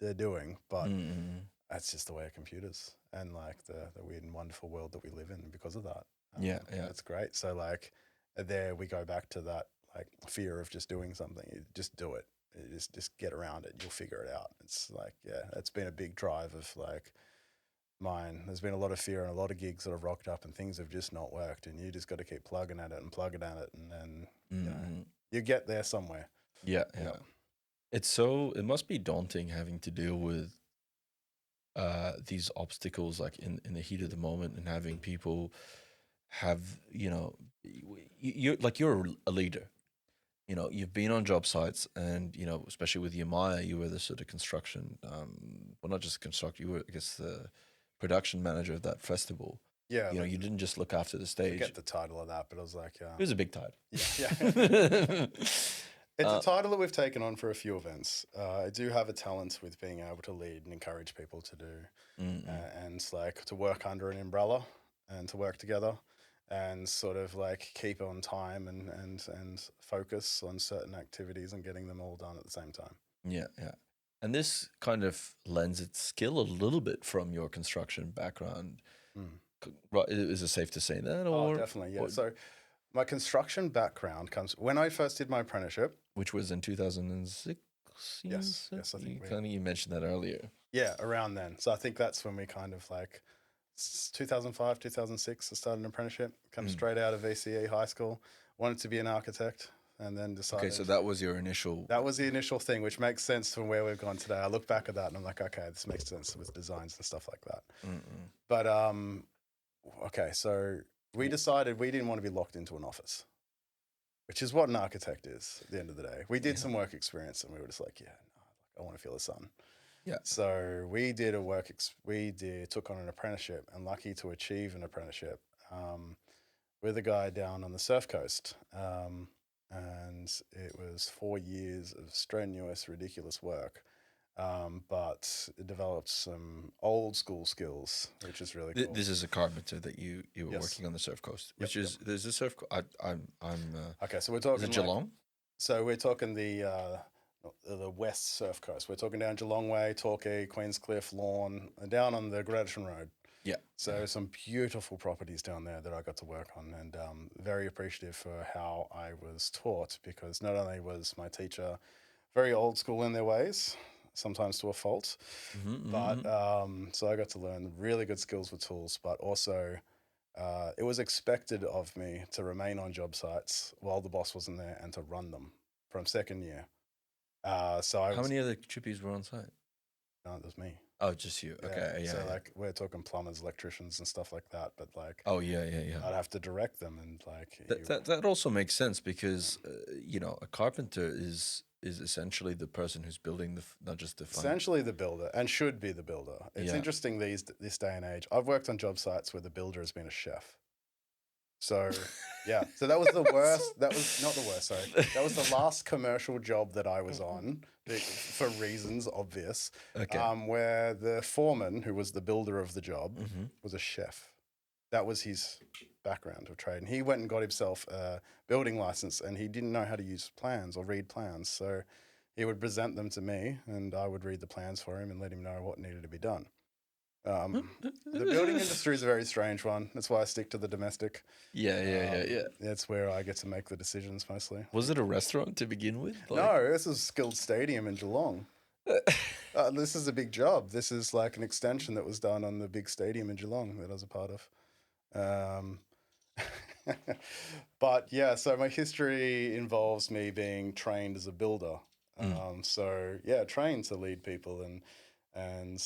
they're doing. mm, But mm. that's just the way of computers and like the weird and wonderful world that we live in because of that. Yeah, yeah, That's great. So like there we go back to that like fear of just doing something. You just do it. You just get around it. You'll figure it out. It's like yeah, that's been a big drive of like mine. There's been a lot of fear and a lot of gigs that have rocked up and things have just not worked, and you just got to keep plugging at it and plugging at it, and then mm, mm. you get there somewhere. Yeah, Yeah. yeah. It must be daunting having to deal with these obstacles, like in the heat of the moment, and having people have, you're a leader. You've been on job sites, and especially with Yamaya, you were the sort of construction, well, not just construction, you were, I guess, the production manager of that festival. Yeah, like, You didn't just look after the stage. forget the title of that, but I was like, It was a big title. yeah. It's a title that we've taken on for a few events. I do have a talent with being able to lead and encourage people to do, and like to work under an umbrella and to work together, and sort of like keep on time and focus on certain activities and getting them all done at the same time. Yeah, yeah. And this kind of lends its skill a little bit from your construction background. Right, is it safe to say that? Oh, definitely, yeah. So my construction background comes when I first did my apprenticeship, which was in 2006. Yes, I think you mentioned that earlier. Yeah, around then. So I think that's when we kind of like 2005, 2006, I started an apprenticeship, come straight out of VCE high school, wanted to be an architect, and then decided. Okay, so that was your initial. That was the initial thing, which makes sense from where we've gone today. I look back at that and I'm like, okay, this makes sense with designs and stuff like that. But okay, so we decided we didn't want to be locked into an office, which is what an architect is at the end of the day. We did some work experience and we were just like, yeah, no, I want to feel the sun. Yeah. So we did took on an apprenticeship, and lucky to achieve an apprenticeship with a guy down on the surf coast. And it was 4 years of strenuous, ridiculous work. But it developed some old school skills, which is really cool. This is a carpenter that you were working on the surf coast, which is there's a surf. Okay, so we're talking. Is it Geelong? So we're talking the west surf coast. We're talking down Geelong Way, Torquay, Queenscliff, Lorne, and down on the Adrenal Road. Yeah. So some beautiful properties down there that I got to work on, and very appreciative for how I was taught, because not only was my teacher very old school in their ways, sometimes to a fault, but so I got to learn really good skills with tools, but also it was expected of me to remain on job sites while the boss wasn't there and to run them from second year. So how many other chippies were on site? No, it was me. Oh, just you. Okay, yeah. So like we're talking plumbers, electricians, and stuff like that. But like, oh yeah. I'd have to direct them, and like that also makes sense, because a carpenter is essentially the person who's building not just the essentially the builder, and should be the builder. It's interesting this day and age. I've worked on job sites where the builder has been a chef. So, yeah. So that was the worst. That was not the worst. Sorry. That was the last commercial job that I was on, for reasons obvious. Okay. Where the foreman, who was the builder of the job, was a chef. That was his background of trade. And he went and got himself a building license, and he didn't know how to use plans or read plans. So he would present them to me, and I would read the plans for him and let him know what needed to be done. The building industry is a very strange one. That's why I stick to the domestic. Yeah. That's where I get to make the decisions mostly. Was it a restaurant to begin with? No, this is Skilled Stadium in Geelong. This is a big job. This is like an extension that was done on the big stadium in Geelong that I was a part of. But yeah, so my history involves me being trained as a builder. So yeah, trained to lead people and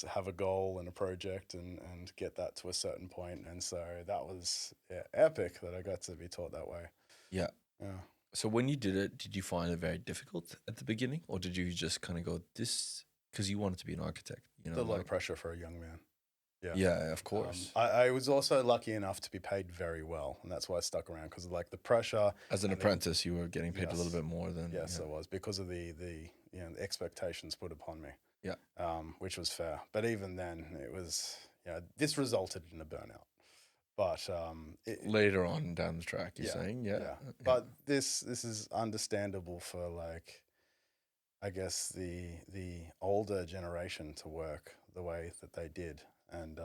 have a goal and a project and get that to a certain point. And so that was epic that I got to be taught that way. Yeah. So when you did it, did you find it very difficult at the beginning, or did you just kind of go this because you wanted to be an architect? There's a lot of pressure for a young man. Yeah, of course. I was also lucky enough to be paid very well, and that's why I stuck around, because of like the pressure. As an apprentice, you were getting paid a little bit more than. Yes, I was, because of the the expectations put upon me. Yeah. Which was fair, but even then, it was this resulted in a burnout. But later on down the track, you're saying, yeah. But this is understandable for, like, I guess the older generation to work the way that they did, and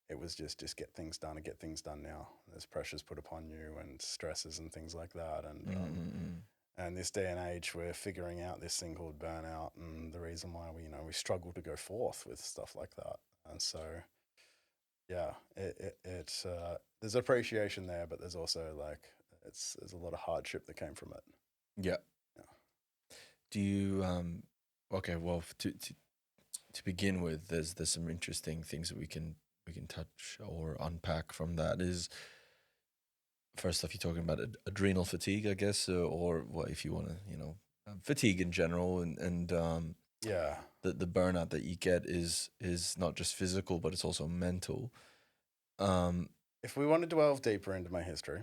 it was just get things done and get things done now. There's pressures put upon you and stresses and things like that, and this day and age, we're figuring out this thing called burnout, and the reason why we struggle to go forth with stuff like that. And so, yeah, there's appreciation there, but there's also like there's a lot of hardship that came from it. Yeah. Do you okay? Well, to begin with, there's some interesting things that we can touch or unpack from that. Is first stuff you're talking about adrenal fatigue, I guess, or what if you want to, fatigue in general, and Yeah. the burnout that you get is not just physical, but it's also mental. Um, If we want to delve deeper into my history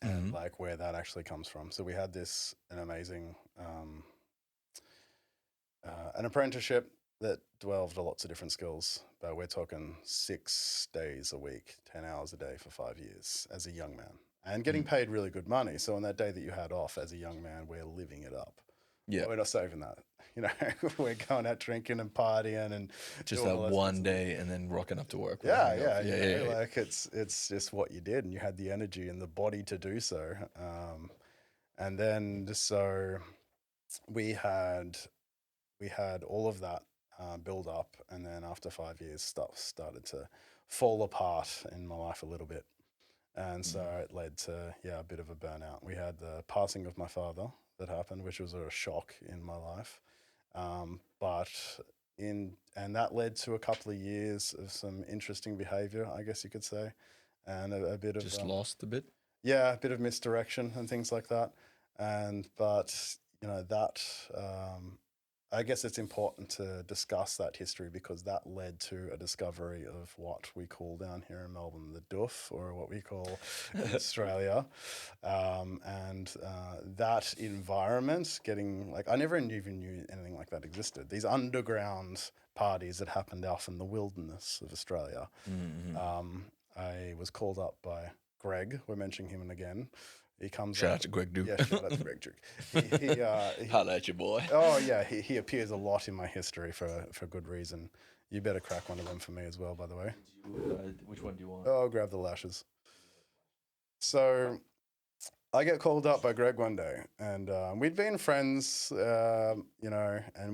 and mhm. like where that actually comes from, so we had an amazing an apprenticeship that delved lots of different skills, but we're talking 6 days a week, 10 hours a day for 5 years as a young man, and getting Mm. paid really good money. So on that day that you had off as a young man, we're living it up. Yeah, We're not saving that. We're going out drinking and partying and just doing that all those things. one day and then rocking up to work with a Yeah, hangover. yeah, Yeah. like it's just what you did, and you had the energy and the body to do so. And then so we had we had all of that build up, and then after 5 years, stuff started to fall apart in my life a little bit, and so Mhm. it led to a bit of a burnout. We had the passing of my father that happened, which was a shock in my life, but and that led to a couple of years of some interesting behavior, I guess you could say, and a bit of Just lost a bit. a bit of misdirection and things like that. And but that I guess it's important to discuss that history because that led to a discovery of what we call down here in Melbourne the duff, or what we call in Australia. And that environment, getting like, I never even knew anything like that existed. These underground parties that happened out in the wilderness of Australia. Mm-hmm. I was called up by Greg. We're mentioning him again. He comes Shout up. out to Greg Duke. Yeah, shout out to Greg Duke. Holla at your boy. Oh yeah, he appears a lot in my history for good reason. You better crack one of them for me as well, by the way. Which one do you want? Oh, I'll grab the lashes. So I get called up by Greg one day, and we'd been friends, and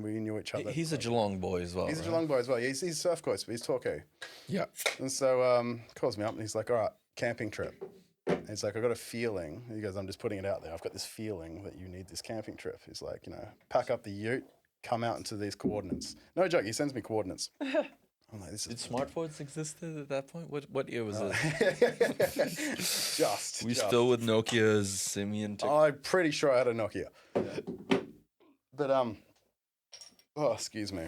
we knew each other. He's a Geelong boy as well. He's a right? Geelong boy as well. Yeah, he's Surf Coast, but he's Torquay. Yeah. And so calls me up and he's like, all right, camping trip. And he's like, I got a feeling. He goes, I'm just putting it out there. I've got this feeling that you need this camping trip. He's like, pack up the ute, come out into these coordinates. No joke, he sends me coordinates. I'm like, this is Did smartphones existed at that point? What year was this? We just. still with Nokia's simian. I'm pretty sure I had a Nokia. But oh, excuse me.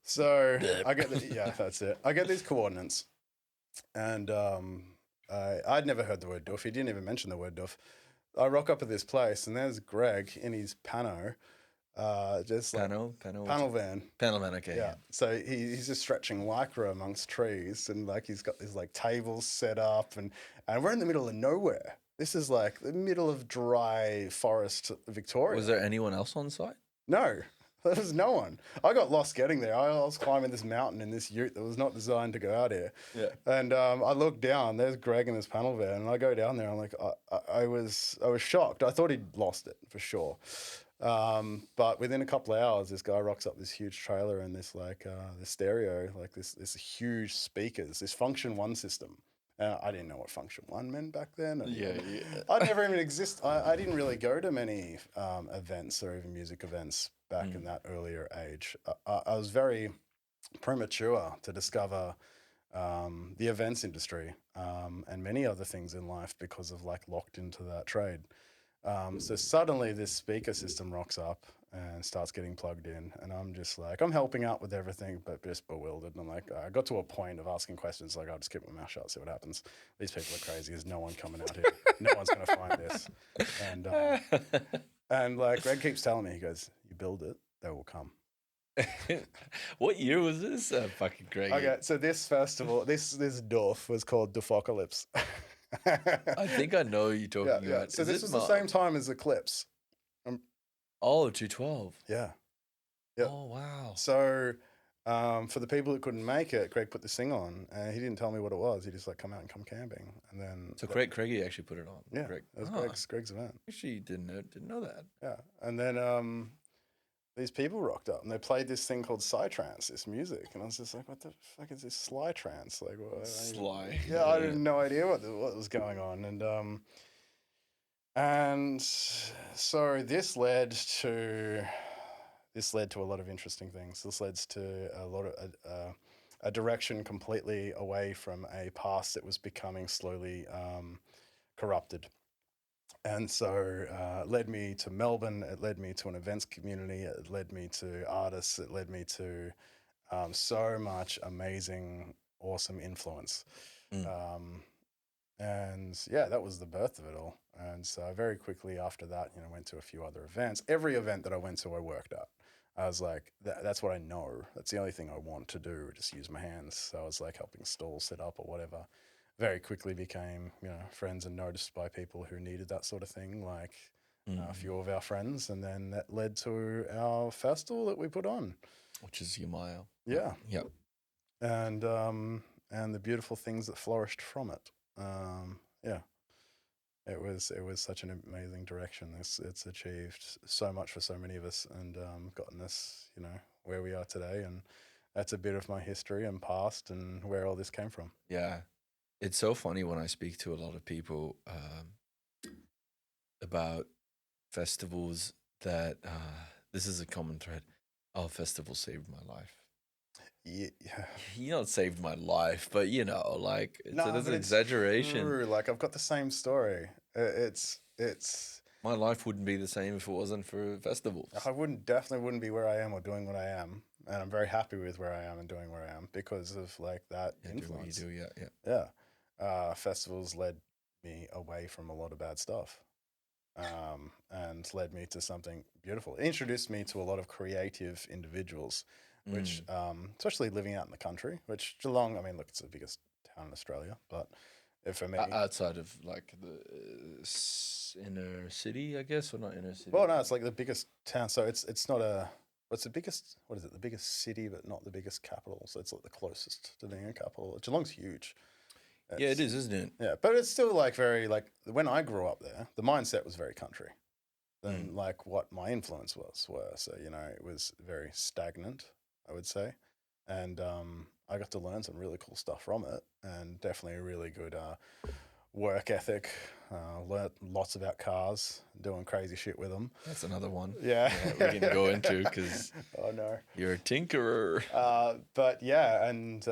So I get that's it. I get these coordinates, and I'd never heard the word doof. He didn't even mention the word doof. I rock up at this place, and there's Greg in his pano, just like panel van. Panel van, okay. Yeah. So he's just stretching lycra amongst trees, and like he's got these like tables set up, and we're in the middle of nowhere. This is like the middle of dry forest Victoria. Was there anyone else on site? No, there was no one. I got lost getting there. I was climbing this mountain in this ute that was not designed to go out here. Yeah. And I look down. There's Greg in this panel van, and I go down there. I'm like, I was shocked. I thought he'd lost it for sure. But within a couple of hours, this guy rocks up this huge trailer and this like this stereo, like this huge speakers, this Function One system. I didn't know what Function One meant back then. I'd never even exist. I didn't really go to many events or even music events back in that earlier age. I was very premature to discover the events industry and many other things in life because of like locked into that trade. So suddenly this speaker system rocks up and starts getting plugged in, and I'm just like, I'm helping out with everything, but just bewildered. And I'm like, I got to a point of asking questions, like, I'll just keep my mouth shut, see what happens. These people are crazy. There's no one coming out here. No one's going to find this. And like Greg keeps telling me, he goes, you build it, they will come. What year was this? Fucking great. Okay, so this festival, this doof was called Doofocalypse. I think I know you talking about. So this was the same time as Eclipse. Oh, 212. Yeah. Yep. Oh, wow. So for the people that couldn't make it, Greg put this thing on, and he didn't tell me what it was. He just like, come out and come camping, and then. So Craigie actually put it on. Yeah, Greg. it was Greg's event. Actually, didn't know that. Yeah, and then these people rocked up, and they played this thing called Psytrance, this music, and I was just like, what the fuck is this Sly trance? Like, Sly. Yeah, I had no idea what was going on, and so this led to a lot of interesting things. This led to a lot of a direction completely away from a past that was becoming slowly corrupted. And so it led me to Melbourne. It led me to an events community. It led me to artists. It led me to so much amazing, awesome influence. Mm. And yeah, that was the birth of it all. And so very quickly after that, went to a few other events. Every event that I went to, I worked at. I was like, that's what I know. That's the only thing I want to do, just use my hands. So I was like helping stalls set up or whatever. Very quickly became, friends and noticed by people who needed that sort of thing, like a few of our friends. And then that led to our festival that we put on. Which is Yumaya. Yeah. Yep. And the beautiful things that flourished from it. Yeah. It was such an amazing direction. It's achieved so much for so many of us, and gotten us, where we are today. And that's a bit of my history and past, and where all this came from. Yeah, it's so funny when I speak to a lot of people about festivals that this is a common thread. Oh, festival saved my life. Yeah. It saved my life, but like it's an but exaggeration. It's true. Like I've got the same story. It's my life wouldn't be the same if it wasn't for festivals. I definitely wouldn't be where I am or doing what I am, and I'm very happy with where I am and doing where I am because of like that influence. Do what you do, yeah. Festivals led me away from a lot of bad stuff, and led me to something beautiful. It introduced me to a lot of creative individuals, which, especially living out in the country, which Geelong, I mean, look, it's the biggest town in Australia, but for me, outside of like the inner city, I guess, or not inner city. Well, no, it's like the biggest town. So it's not a. What's the biggest? What is it? The biggest city, but not the biggest capital. So it's like the closest to being a capital. Geelong's huge. Yeah, it is, isn't it? Yeah, but it's still like very like when I grew up there, the mindset was very country than like what my influence were. So it was very stagnant, I would say, and I got to learn some really cool stuff from it, and definitely a really good work ethic. Learned lots about cars, doing crazy shit with them. That's another one. Yeah, we can go into because oh no, you're a tinkerer. But yeah, and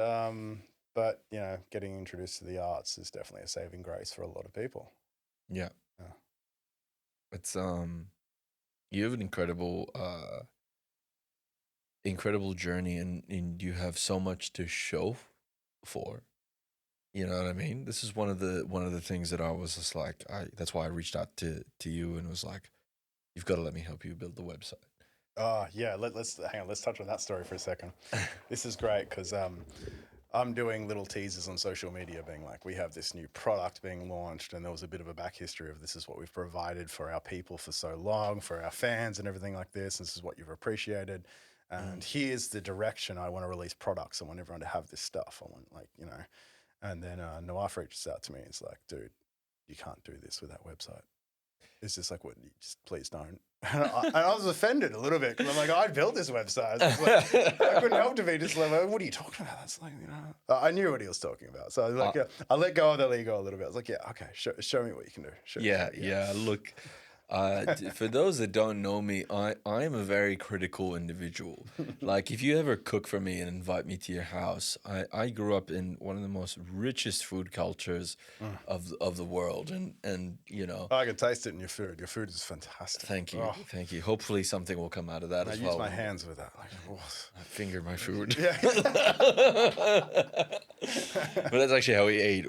but getting introduced to the arts is definitely a saving grace for a lot of people. Yeah. It's you have an incredible journey, and you have so much to show for. You know what I mean? This is one of the things that I was just like, that's why I reached out to you and was like, you've got to let me help you build the website. Yeah. Let's hang on. Let's touch on that story for a second. This is great because I'm doing little teasers on social media being like, we have this new product being launched, and there was a bit of a back history of this is what we've provided for our people for so long, for our fans and everything like this. This is what you've appreciated. And here's the direction I want to release products. I want everyone to have this stuff. I want and then Nawaf reaches out to me. It's like, dude, you can't do this with that website. It's just like, what? Just please don't. And I was offended a little bit because I'm like, I built this website. I couldn't help to be just like, what are you talking about? That's like, I knew what he was talking about. So I was like, yeah, I let go of the ego a little bit. I was like, yeah, okay, show me what you can do. Yeah. Look, for those that don't know me, I am a very critical individual. Like, if you ever cook for me and invite me to your house, I grew up in one of the most richest food cultures of the world, and I can taste it in your food. Your food is fantastic. Thank you. Hopefully, something will come out of that as well. I use my hands with that. Like, I finger my food. Yeah. But that's actually how we ate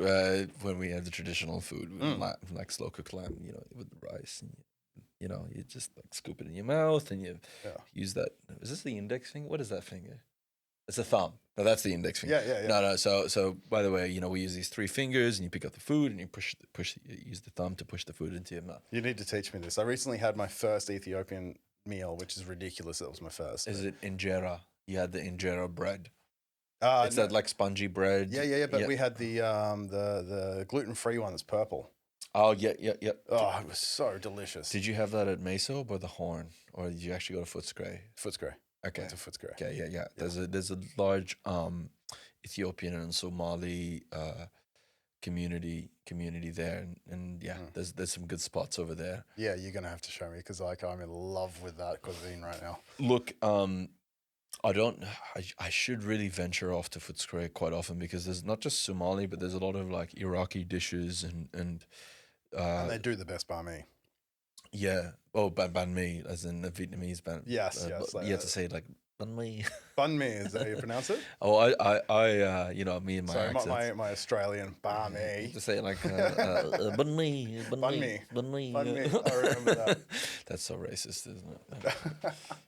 when we had the traditional food, like slow cooked lamb, with the rice. And, you just like scoop it in your mouth and you use that. Is this the index finger? What is that finger? It's a thumb. No, that's the index finger. Yeah. No. So by the way, we use these 3 fingers and you pick up the food and you use the thumb to push the food into your mouth. You need to teach me this. I recently had my first Ethiopian meal, which is ridiculous. That was my first. Is it injera? You had the injera bread. It's that like spongy bread. Yeah. But we had the gluten-free one that's purple. Oh, yeah. Oh, it was so delicious. Did you have that at Meso or the Horn? Or did you actually go to Footscray? Footscray. Okay. To Footscray. Okay, yeah. There's a large Ethiopian and Somali community there, and there's some good spots over there. Yeah, you're gonna have to show me because I'm in love with that cuisine right now. Look, I should really venture off to Footscray quite often because there's not just Somali, but there's a lot of like Iraqi dishes and And they do the best by me. yeah. Oh, banh mi, as in the Vietnamese banh. Yes, You have to say it like banh mi. Banh mi is that how you pronounce it? Oh, you know, me and my Sorry, accents. my Australian bar You me. have to say it like banh mi, banh Banh mi, mi. banh mi. Banh mi. I remember that. That's so racist, isn't it?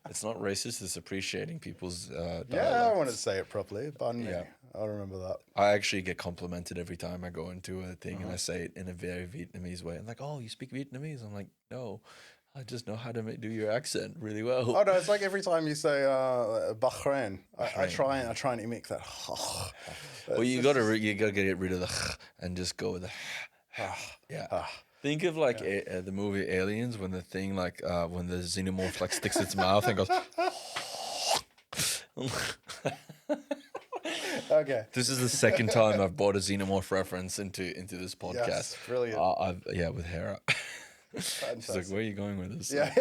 It's not racist. It's appreciating people's Yeah, dialects. I wanted to say it properly. Banh mi. Yeah. I remember that. I actually get complimented every time I go into a thing and I say it in a very Vietnamese way. I'm like, "Oh, you speak Vietnamese?" I'm like, "No, I just know how to do your accent really well." Oh no, it's like every time you say Bahrain, I Bahrain. try and mimic that. Well, you gotta get rid of the and just go with the yeah. Think of like the movie Aliens when the thing like when the xenomorph like sticks its mouth and goes. Okay. This is the second time I've brought a xenomorph reference into this podcast. Yes, brilliant. With Hera. She's like, "Where are you going with this?" Yeah.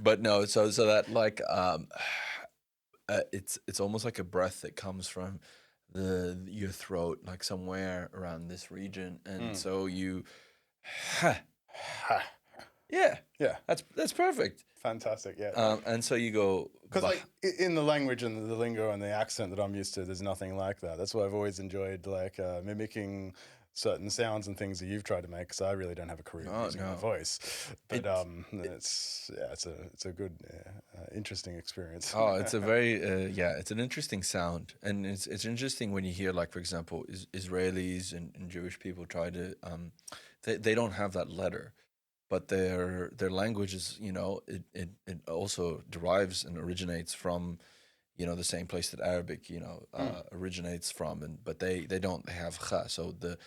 But no, so that like it's almost like a breath that comes from your throat, like somewhere around this region, and so you, yeah, that's perfect. Fantastic, yeah. And so you go Because like in the language and the lingo and the accent that I'm used to, there's nothing like that. That's why I've always enjoyed like mimicking certain sounds and things that you've tried to make. Because I really don't have a career using my voice, but it's a good, interesting experience. Oh, it's a very it's an interesting sound, and it's interesting when you hear like, for example, Israelis and Jewish people try to they don't have that letter, but their language is, you know, it also derives and originates from, you know, the same place that Arabic, you know, originates from, and but they don't have kha, so the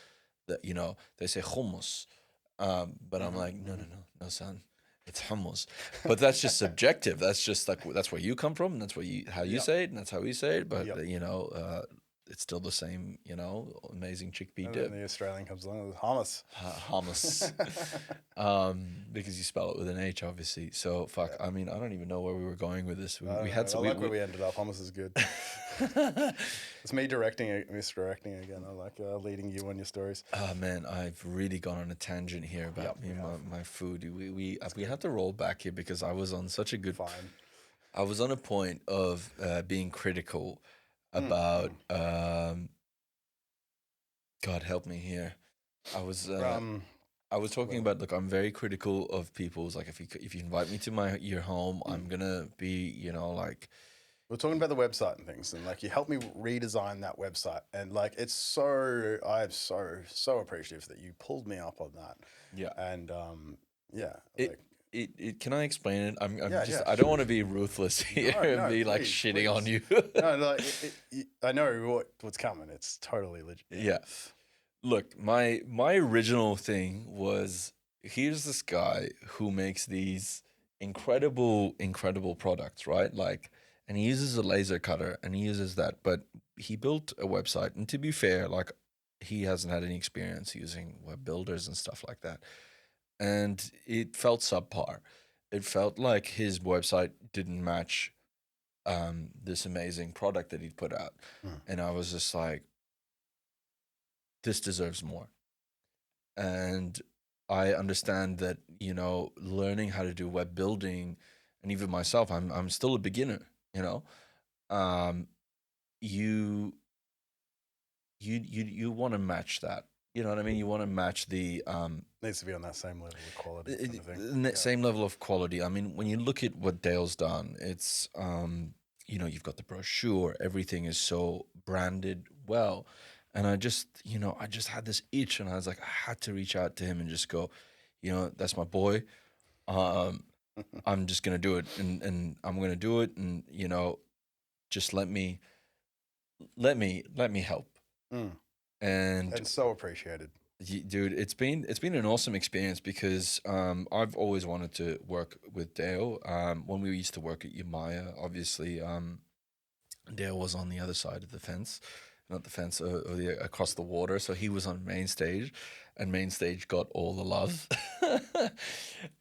you know, they say hummus, but I'm like, no son, it's hummus, but that's just subjective. That's just like that's where you come from, and that's how you say it, and that's how we say it. But you know, it's still the same. You know, amazing chickpea And dip. then the Australian comes along with hummus. Hummus, because you spell it with an H, obviously. So fuck. I mean, I don't even know where we were going with this. We had some. I like where we ended up. Hummus is good. It's me misdirecting again. I like leading you on your stories. Oh man, I've really gone on a tangent here about my food. We had to roll back here because I was on such a good. Fine. I was on a point of being critical about. God help me here. I was talking about, look, I'm very critical of people's, like, if you invite me to your home, I'm gonna be, you know, like. We're talking about the website and things, and like you helped me redesign that website, and like I'm so appreciative that you pulled me up on that. Yeah. And Can I explain it? I sure, don't want to be ruthless here and be like shitting on you. No, like I know what's coming. It's totally legit. Yeah. Look, my original thing was, here's this guy who makes these incredible products, right? Like, and he uses a laser cutter and he uses that, but he built a website, and to be fair, like, he hasn't had any experience using web builders and stuff like that. And it felt subpar. It felt like his website didn't match this amazing product that he'd put out. And I was just like, this deserves more. And I understand that, you know, learning how to do web building, and even myself, I'm still a beginner, you know. You want to match that. You know what I mean? You want to match the needs to be on that same level of quality kind of thing. Same level of quality. I mean, when you look at what Dale's done, it's you know, you've got the brochure, everything is so branded well. And I just had this itch, and I was like, I had to reach out to him and just go, you know, that's my boy. I'm just gonna do it, and I'm gonna do it, and you know, just let me help. And so appreciated, dude. It's been an awesome experience because I've always wanted to work with Dale. When we used to work at Yamaya, obviously, Dale was on the other side of the fence. Not the fence, across the water. So he was on main stage, and main stage got all the love,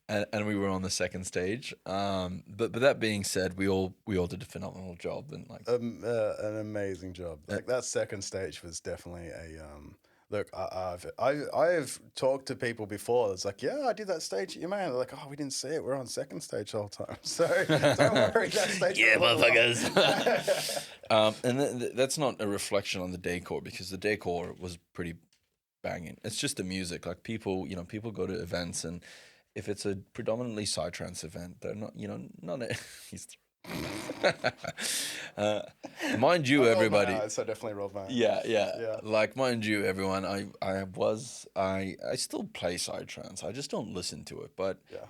and we were on the second stage. But that being said, we all did a phenomenal job, and like an amazing job. Like that second stage was definitely Look, I've talked to people before. It's like, yeah, I did that stage at your man. They're like, oh, we didn't see it. We're on second stage the whole time. So don't worry, that stage. Yeah, was a little motherfuckers. And that's not a reflection on the decor because the decor was pretty banging. It's just the music. Like people, people go to events and if it's a predominantly psytrance event, they're not, not a. He's uh, mind you, everybody. So definitely rolled my eyes. Yeah. Like, mind you, everyone. I still play psytrance. I just don't listen to it. But Yeah.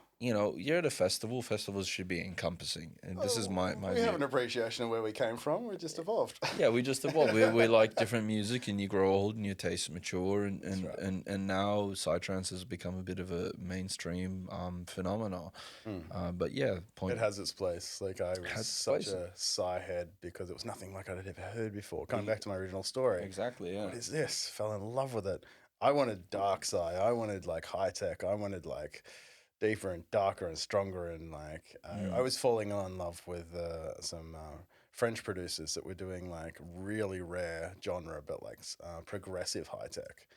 you're at a festival. Festivals should be encompassing, and this is my We view. have an appreciation of where we came from. We just evolved. Yeah, we just evolve. We like different music, and you grow old, and your tastes mature, and right. and now psytrance has become a bit of a mainstream phenomenon. But yeah, It has its place. Like I was has its such place. a sigh head because it was nothing like I'd ever heard before. Coming back to my original story. Exactly. Yeah. What is this? Fell in love with it. I wanted dark side. I wanted like high tech. I wanted like deeper and darker and stronger. And like I was falling in love with some French producers that were doing like really rare genre, but like progressive high tech.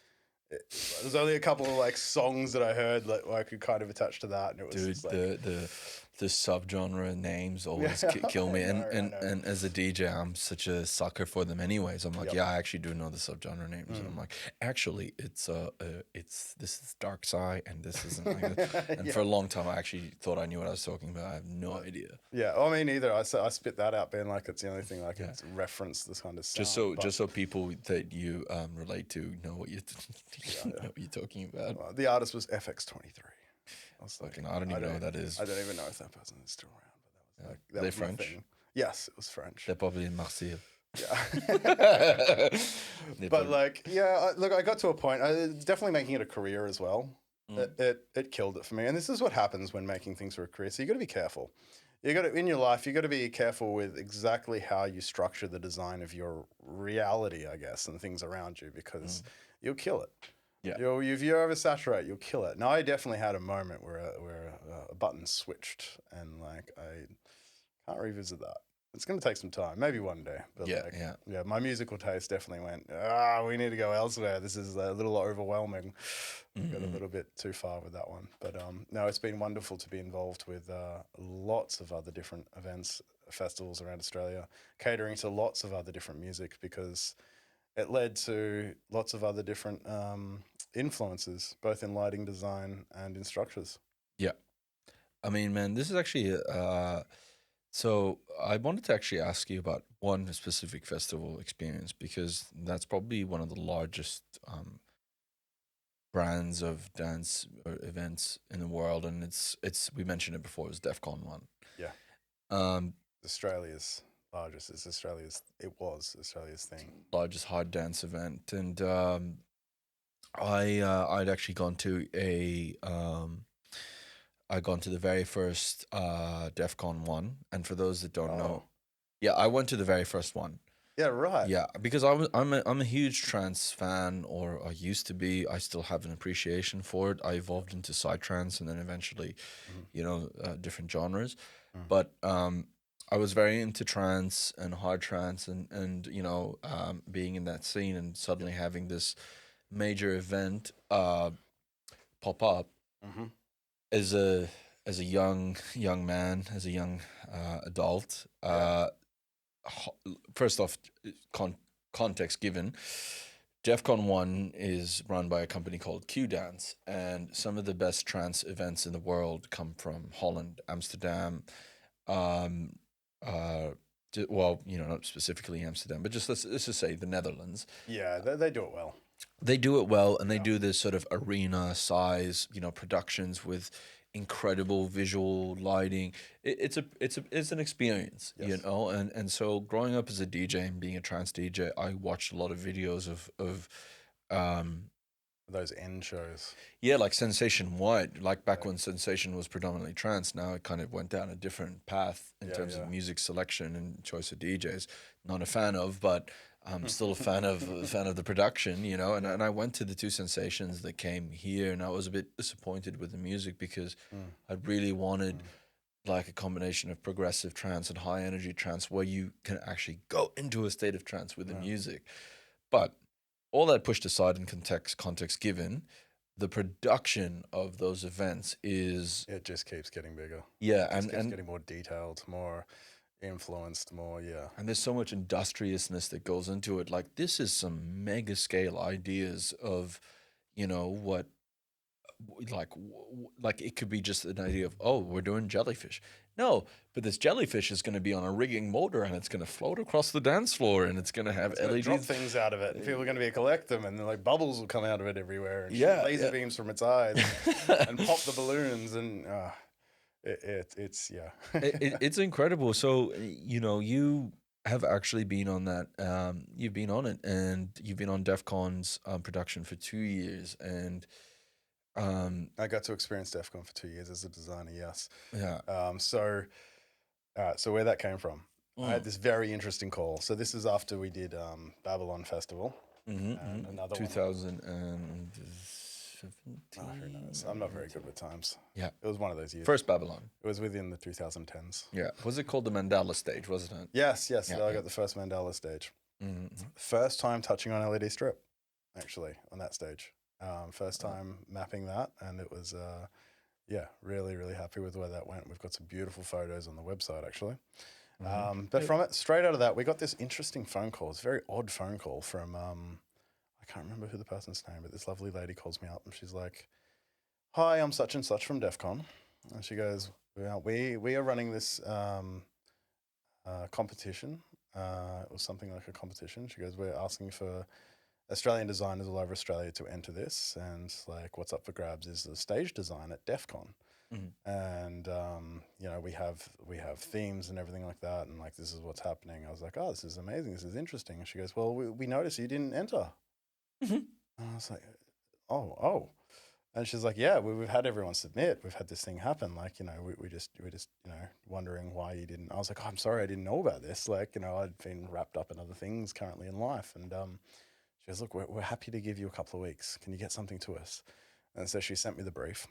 There's only a couple of like songs that I heard that I could kind of attach to that, and it was Dude, just like, the subgenre names always kill me, I know. and as a DJ, I'm such a sucker for them. Anyways, I'm like, Yep. yeah, I actually do know the subgenre names, and I'm like, actually, it's this is dark side, and this isn't. Like this. And for a long time, I actually thought I knew what I was talking about. I have no idea. Yeah, I mean, neither. I spit that out, being like it's the only thing like it's reference this kind of sound. Just so people that you relate to know what you know what you're talking about. The artist was FX23. I was like, Fucking, I don't even know what that is. I don't even know if that person is still around. But that was like, that They're was my French? thing. Yes, it was French. They're probably in Marseille. Yeah. But like, yeah, look, I got to a point. Definitely making it a career as well. It killed it for me. And this is what happens when making things for a career. So you got to be careful. You got to in your life. You got to be careful with exactly how you structure the design of your reality, I guess, and things around you, because you'll kill it. Yeah. If you oversaturate, you'll kill it. Now, I definitely had a moment where a button switched, and like I can't revisit that. It's going to take some time, maybe one day. But yeah, my musical taste definitely went, we need to go elsewhere. This is a little overwhelming. Got a little bit too far with that one. But no, it's been wonderful to be involved with lots of other different events, festivals around Australia, catering to lots of other different music, because it led to lots of other different influences, both in lighting design and in structures. Yeah. I mean, man, this is actually so I wanted to actually ask you about one specific festival experience, because that's probably one of the largest brands of dance or events in the world, and it's we mentioned it before. It was DEFCON 1. Yeah. Um, Australia's largest. It was Australia's thing. Largest hard dance event, and I'd actually gone to I gone to the very first DEFCON 1, and for those that don't know, yeah, I went to the very first one. Yeah, right. Yeah, because I'm a huge trance fan, or I used to be. I still have an appreciation for it. I evolved into psytrance, and then eventually, different genres. But I was very into trance and hard trance, and being in that scene, and suddenly having this major event pop up as a young man, as a young adult. First off, context given, DEFCON 1 is run by a company called Q Dance, and some of the best trance events in the world come from Holland, Amsterdam. Well, not specifically Amsterdam, but just let's just say the Netherlands. Yeah, they do it well. They do it well, and they do this sort of arena size, productions with incredible visual lighting. It's an experience, Yes. And so growing up as a DJ and being a trance DJ, I watched a lot of videos of Those end shows. yeah, like Sensation White, like back when Sensation was predominantly trance. Now it kind of went down a different path in terms of music selection and choice of DJs. Not a fan of, but I'm still a fan of the production, And I went to the two Sensations that came here, and I was a bit disappointed with the music, because I really wanted like a combination of progressive trance and high energy trance, where you can actually go into a state of trance with the music. But all that pushed aside in context given, the production of those events is It just keeps getting bigger. yeah, It just keeps and getting more detailed, more influenced, more and there's so much industriousness that goes into it. Like this is some mega scale ideas of, what like it could be just an idea of, oh, we're doing jellyfish. No, but this jellyfish is going to be on a rigging motor and it's going to float across the dance floor and it's going to have It's going to drop LEDs. things out of it, and people are going to be collect them, and then like bubbles will come out of it everywhere, and shoot Yeah, laser yeah. beams from its eyes, and pop the balloons, and it's It's incredible. So, you have actually been on that. You've been on it, and you've been on DEF CON's production for 2 years, and I got to experience DEF CON for 2 years as a designer. Yes. yeah. So where that came from, I had Mm. this very interesting call. So this is after we did Babylon Festival, and another one. 2017. Oh, who knows? I'm not very good with times. Yeah. It was one of those years. First Babylon. It was within the 2010s. Yeah. Was it called the Mandala stage, wasn't it? Yes. Yeah, I got the first Mandala stage. Mhm. First time touching on LED strip, actually, on that stage. First time mapping that, and it was, really, really happy with where that went. We've got some beautiful photos on the website, actually. But from it, straight out of that, we got this interesting phone call. It's a very odd phone call from, I can't remember who the person's name, but this lovely lady calls me up and she's like, "Hi, I'm such and such from DEF CON." And she goes, "Well, we are running this competition." It was something like a competition. She goes, "We're asking for Australian designers all over Australia to enter this, and like what's up for grabs is the stage design at DEF CON." And we have themes and everything like that, and like this is what's happening. I was like, "Oh, this is amazing. This is interesting." And she goes, "Well, we noticed you didn't enter." And I was like, "Oh." And she's like, "Yeah, we've had everyone submit. We've had this thing happen. Like, we just wondering why you didn't." I was like, "Oh, I'm sorry, I didn't know about this. Like, I'd been wrapped up in other things currently in life." And she goes, "Look, we're happy to give you a couple of weeks. Can you get something to us?" And so she sent me the brief.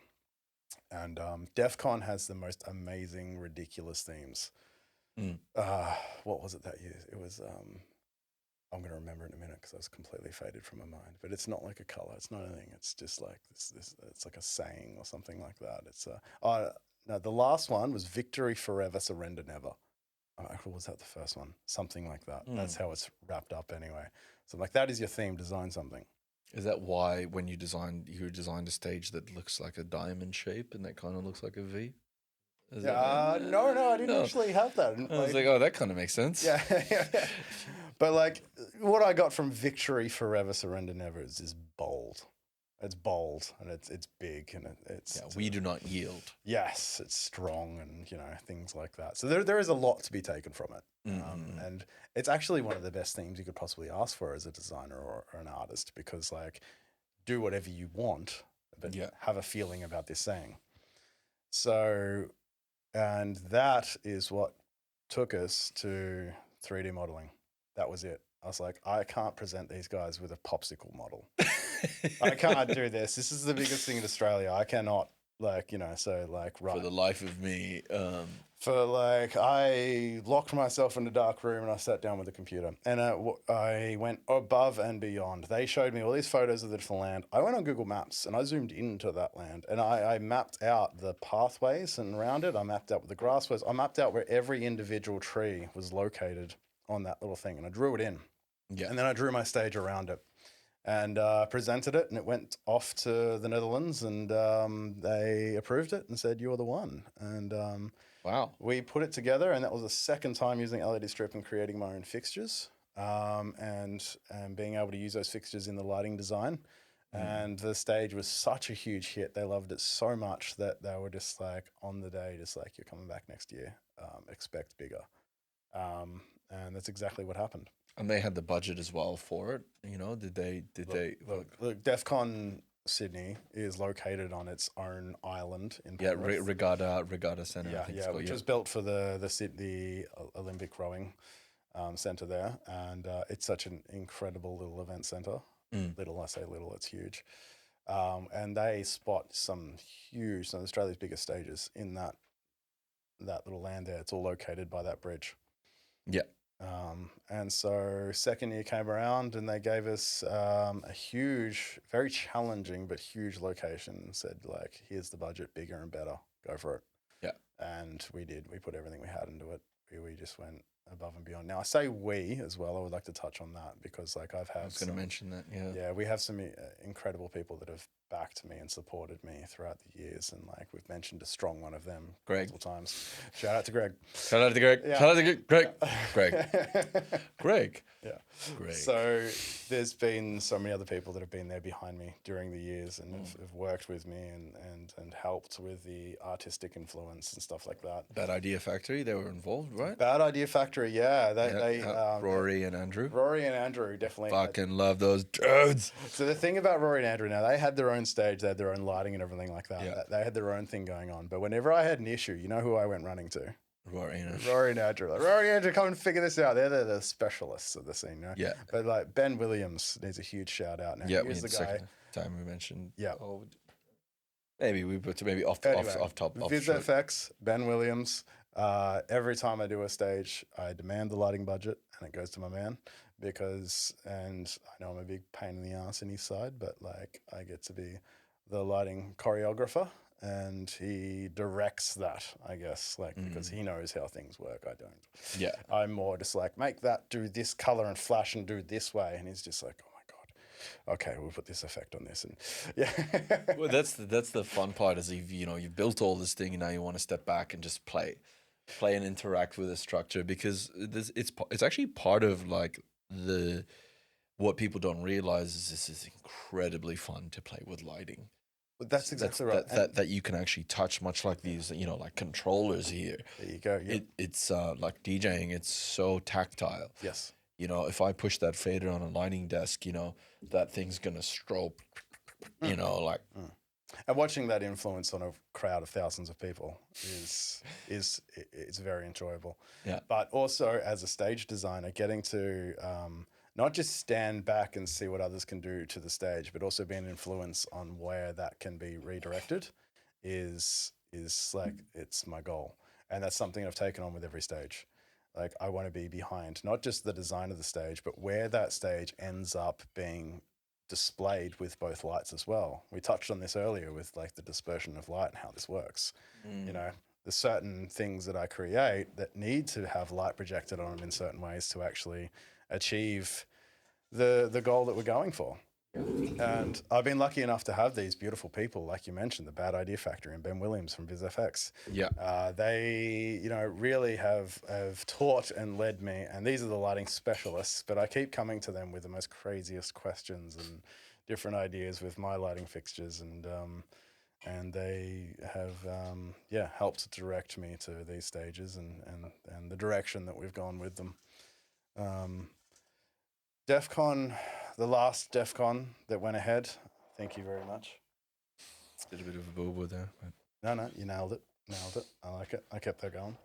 And DEF CON has the most amazing, ridiculous themes. What was it that year? It was, I'm going to remember in a minute because I was completely faded from my mind. But it's not like a color. It's not anything. It's just like this. It's like a saying or something like that. It's no, the last one was "Victory Forever, Surrender Never." Or was that the first one? Something like that. That's how it's wrapped up anyway. So like that is your theme. Design something. Is that why when you designed a stage that looks like a diamond shape and that kind of looks like a V? Is that No, I didn't actually have that. I was like, oh, that kind of makes sense. Yeah. But like what I got from "Victory Forever, Surrender Never" is bold. It's bold and it's big and it's we do not yield. Yes, it's strong and things like that. So there is a lot to be taken from it, and it's actually one of the best themes you could possibly ask for as a designer or an artist, because like do whatever you want, but have a feeling about this saying. So, and that is what took us to 3D modeling. That was it. I was like, I can't present these guys with a popsicle model. I can't do this. This is the biggest thing in Australia. I cannot, right. For the life of me. I locked myself in a dark room and I sat down with the computer and I went above and beyond. They showed me all these photos of the different land. I went on Google Maps and I zoomed into that land and I mapped out the pathways and around it. I mapped out where the grass was. I mapped out where every individual tree was located on that little thing and I drew it in. Yeah. And then I drew my stage around it. And presented it, and it went off to the Netherlands, and they approved it and said, "You're the one." And wow, we put it together, and that was the second time using LED strip and creating my own fixtures, and being able to use those fixtures in the lighting design. And the stage was such a huge hit. They loved it so much that they were just like on the day, just like, "You're coming back next year. Expect bigger." And that's exactly what happened. And they had the budget as well for it. Did they? Look, DEF CON Sydney is located on its own island in Regatta Centre. Yeah, which was built for the Sydney Olympic rowing centre there, and it's such an incredible little event centre. Little, I say little, it's huge. And they spot some of Australia's biggest stages in that little land there. It's all located by that bridge. Yeah. And so second year came around and they gave us a huge, very challenging but huge location and said, like, here's the budget, bigger and better, go for it. Yeah. And we did. We put everything we had into it. We just went above and beyond. Now I say we as well. I would like to touch on that because like I've I had was going to mention that. Yeah. yeah, we have some incredible people that have backed me and supported me throughout the years, and like we've mentioned a strong one of them Greg. multiple times. Shout out to Greg. Shout out to Greg. Yeah. Shout out to Greg. Greg. Greg. Yeah. Greg. So there's been so many other people that have been there behind me during the years and have worked with me and helped with the artistic influence and stuff like that. Bad Idea Factory, they were involved, right? Bad Idea Factory, yeah. Rory and Andrew. Rory and Andrew definitely. Fucking love those dudes. So the thing about Rory and Andrew now, they had their own stage, they had their own lighting and everything like that. Yeah. They had their own thing going on. But whenever I had an issue, you know who I went running to? Rory and Andrew. Rory and Andrew. Like, Rory and Andrew, come and figure this out. They're the specialists of the scene, you know? Yeah. But like Ben Williams needs a huge shout out now. Yeah, He's the guy. second time we mentioned. Yeah. Oh, maybe we put maybe off top. Viz FX, Ben Williams. Every time I do a stage, I demand the lighting budget, and it goes to my man because, and I know I'm a big pain in the ass in his side, but like I get to be the lighting choreographer, and he directs that, I guess, like because he knows how things work. I don't. Yeah. I'm more just like make that do this color and flash and do this way, and he's just like, oh my god, okay, we'll put this effect on this, and yeah. Well, that's the fun part is you've built all this thing and now you want to step back and just play and interact with the structure because it's actually part of like what people don't realize is this is incredibly fun to play with lighting. That's exactly right. That you can actually touch, much like these, like controllers here. There you go. Yeah. It's like DJing. It's so tactile. Yes. If I push that fader on a lighting desk, that thing's gonna strobe. And watching that influence on a crowd of thousands of people is it's very enjoyable. Yeah. But also as a stage designer, getting to not just stand back and see what others can do to the stage, but also be an influence on where that can be redirected is like it's my goal. And that's something I've taken on with every stage. Like I want to be behind not just the design of the stage, but where that stage ends up being displayed with both lights as well. We touched on this earlier with like the dispersion of light and how this works. There's certain things that I create that need to have light projected on them in certain ways to actually achieve the goal that we're going for. And I've been lucky enough to have these beautiful people, like you mentioned, the Bad Idea Factory and Ben Williams from Viz FX. Yeah. They, really have taught and led me, and these are the lighting specialists, but I keep coming to them with the most craziest questions and different ideas with my lighting fixtures, and they have, helped direct me to these stages and the direction that we've gone with them. DEF CON, the last DEF CON that went ahead, thank you very much. Did a bit of a boo-boo there. But... No, you nailed it. I like it. I kept that going.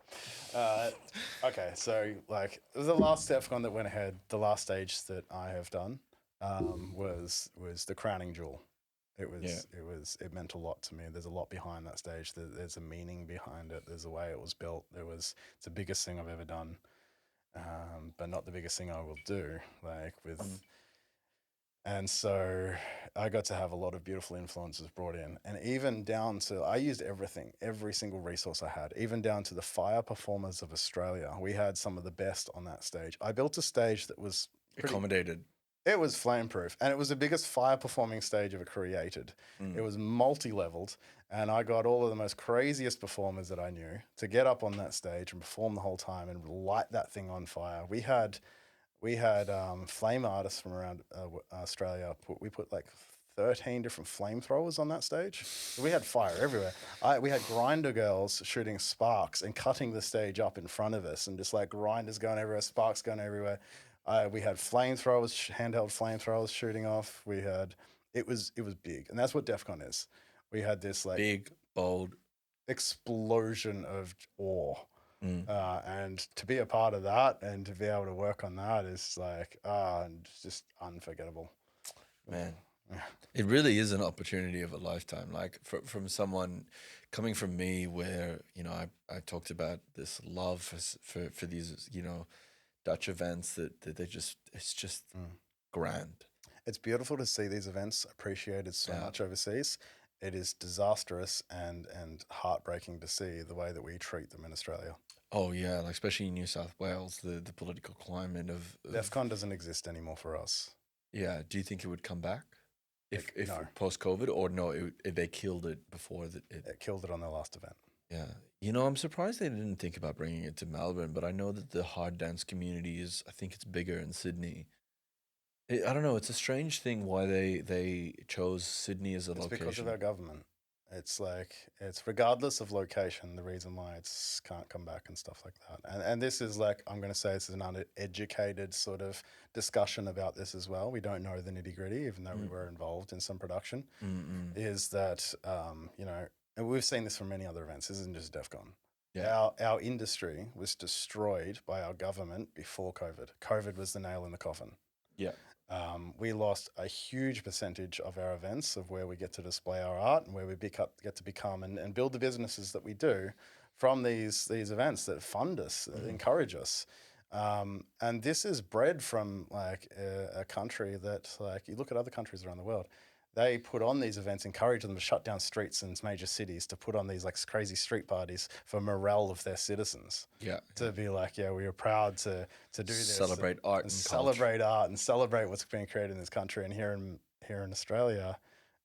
Okay, so like the last DEF CON that went ahead, the last stage that I have done was the crowning jewel. It meant a lot to me. There's a lot behind that stage. There's a meaning behind it. There's a way it was built. It's the biggest thing I've ever done. But not the biggest thing I will do, and so I got to have a lot of beautiful influences brought in, and even down to, I used every single resource I had, even down to the fire performers of Australia. We had some of the best on that stage. I built a stage that was accommodated. It was flame-proof, and it was the biggest fire-performing stage ever created. It was multi-leveled, and I got all of the most craziest performers that I knew to get up on that stage and perform the whole time and light that thing on fire. We had flame artists from around Australia. We put like 13 different flamethrowers on that stage. We had fire everywhere. We had grinder girls shooting sparks and cutting the stage up in front of us, and just like grinders going everywhere, sparks going everywhere. We had flamethrowers, handheld flamethrowers shooting off. It was big, and that's what DEF CON is. We had this like big, bold explosion of awe, and to be a part of that and to be able to work on that is like it's just unforgettable. Man, it really is an opportunity of a lifetime. Like from someone coming from me, where I talked about this love for these Dutch events that they just it's just Mm. grand. It's beautiful to see these events appreciated so Yeah. much overseas. It is disastrous and heartbreaking to see the way that we treat them in Australia. Oh yeah, like especially in New South Wales, the political climate of DEF CON doesn't exist anymore for us. yeah. Do you think it would come back if No, post COVID, or no? They killed it before that. it killed it on their last event. Yeah, you know, I'm surprised they didn't think about bringing it to Melbourne, but I know that the hard dance community is. I think it's bigger in Sydney. I don't know. It's a strange thing why they chose Sydney as a It's because of location. our government. It's like it's regardless of location, the reason why it's can't come back and stuff like that. And this is like I'm going to say this is an uneducated sort of discussion about this as well. We don't know the nitty gritty, even though we Mm. were involved in some production. Mm-mm. Is that you know, and we've seen this from many other events. This isn't just DEF CON. Yeah. Our industry was destroyed by our government before COVID. COVID was the nail in the coffin. Yeah. We lost a huge percentage of our events of where we get to display our art and where we get to become and build the businesses that we do from these events that fund us, that encourage us. And this is bred from like a country that like you look at other countries around the world. They put on these events, encourage them to shut down streets in major cities to put on these like crazy street parties for morale of their citizens. Yeah. To be like, yeah, we are proud to do this, Celebrate art and culture. celebrate art and celebrate what's being created in this country. And here in Australia,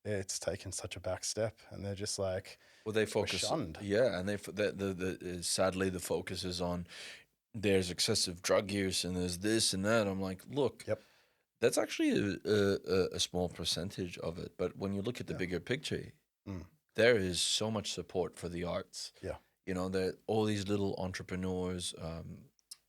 it's taken such a back step, and they're just like, Well, they we're focus. shunned. Yeah, and sadly the focus is on there's excessive drug use and there's this and that. I'm like, look, Yep. that's actually a small percentage of it. But when you look at the Yeah. bigger picture, Mm. there is so much support for the arts. Yeah. You know, that all these little entrepreneurs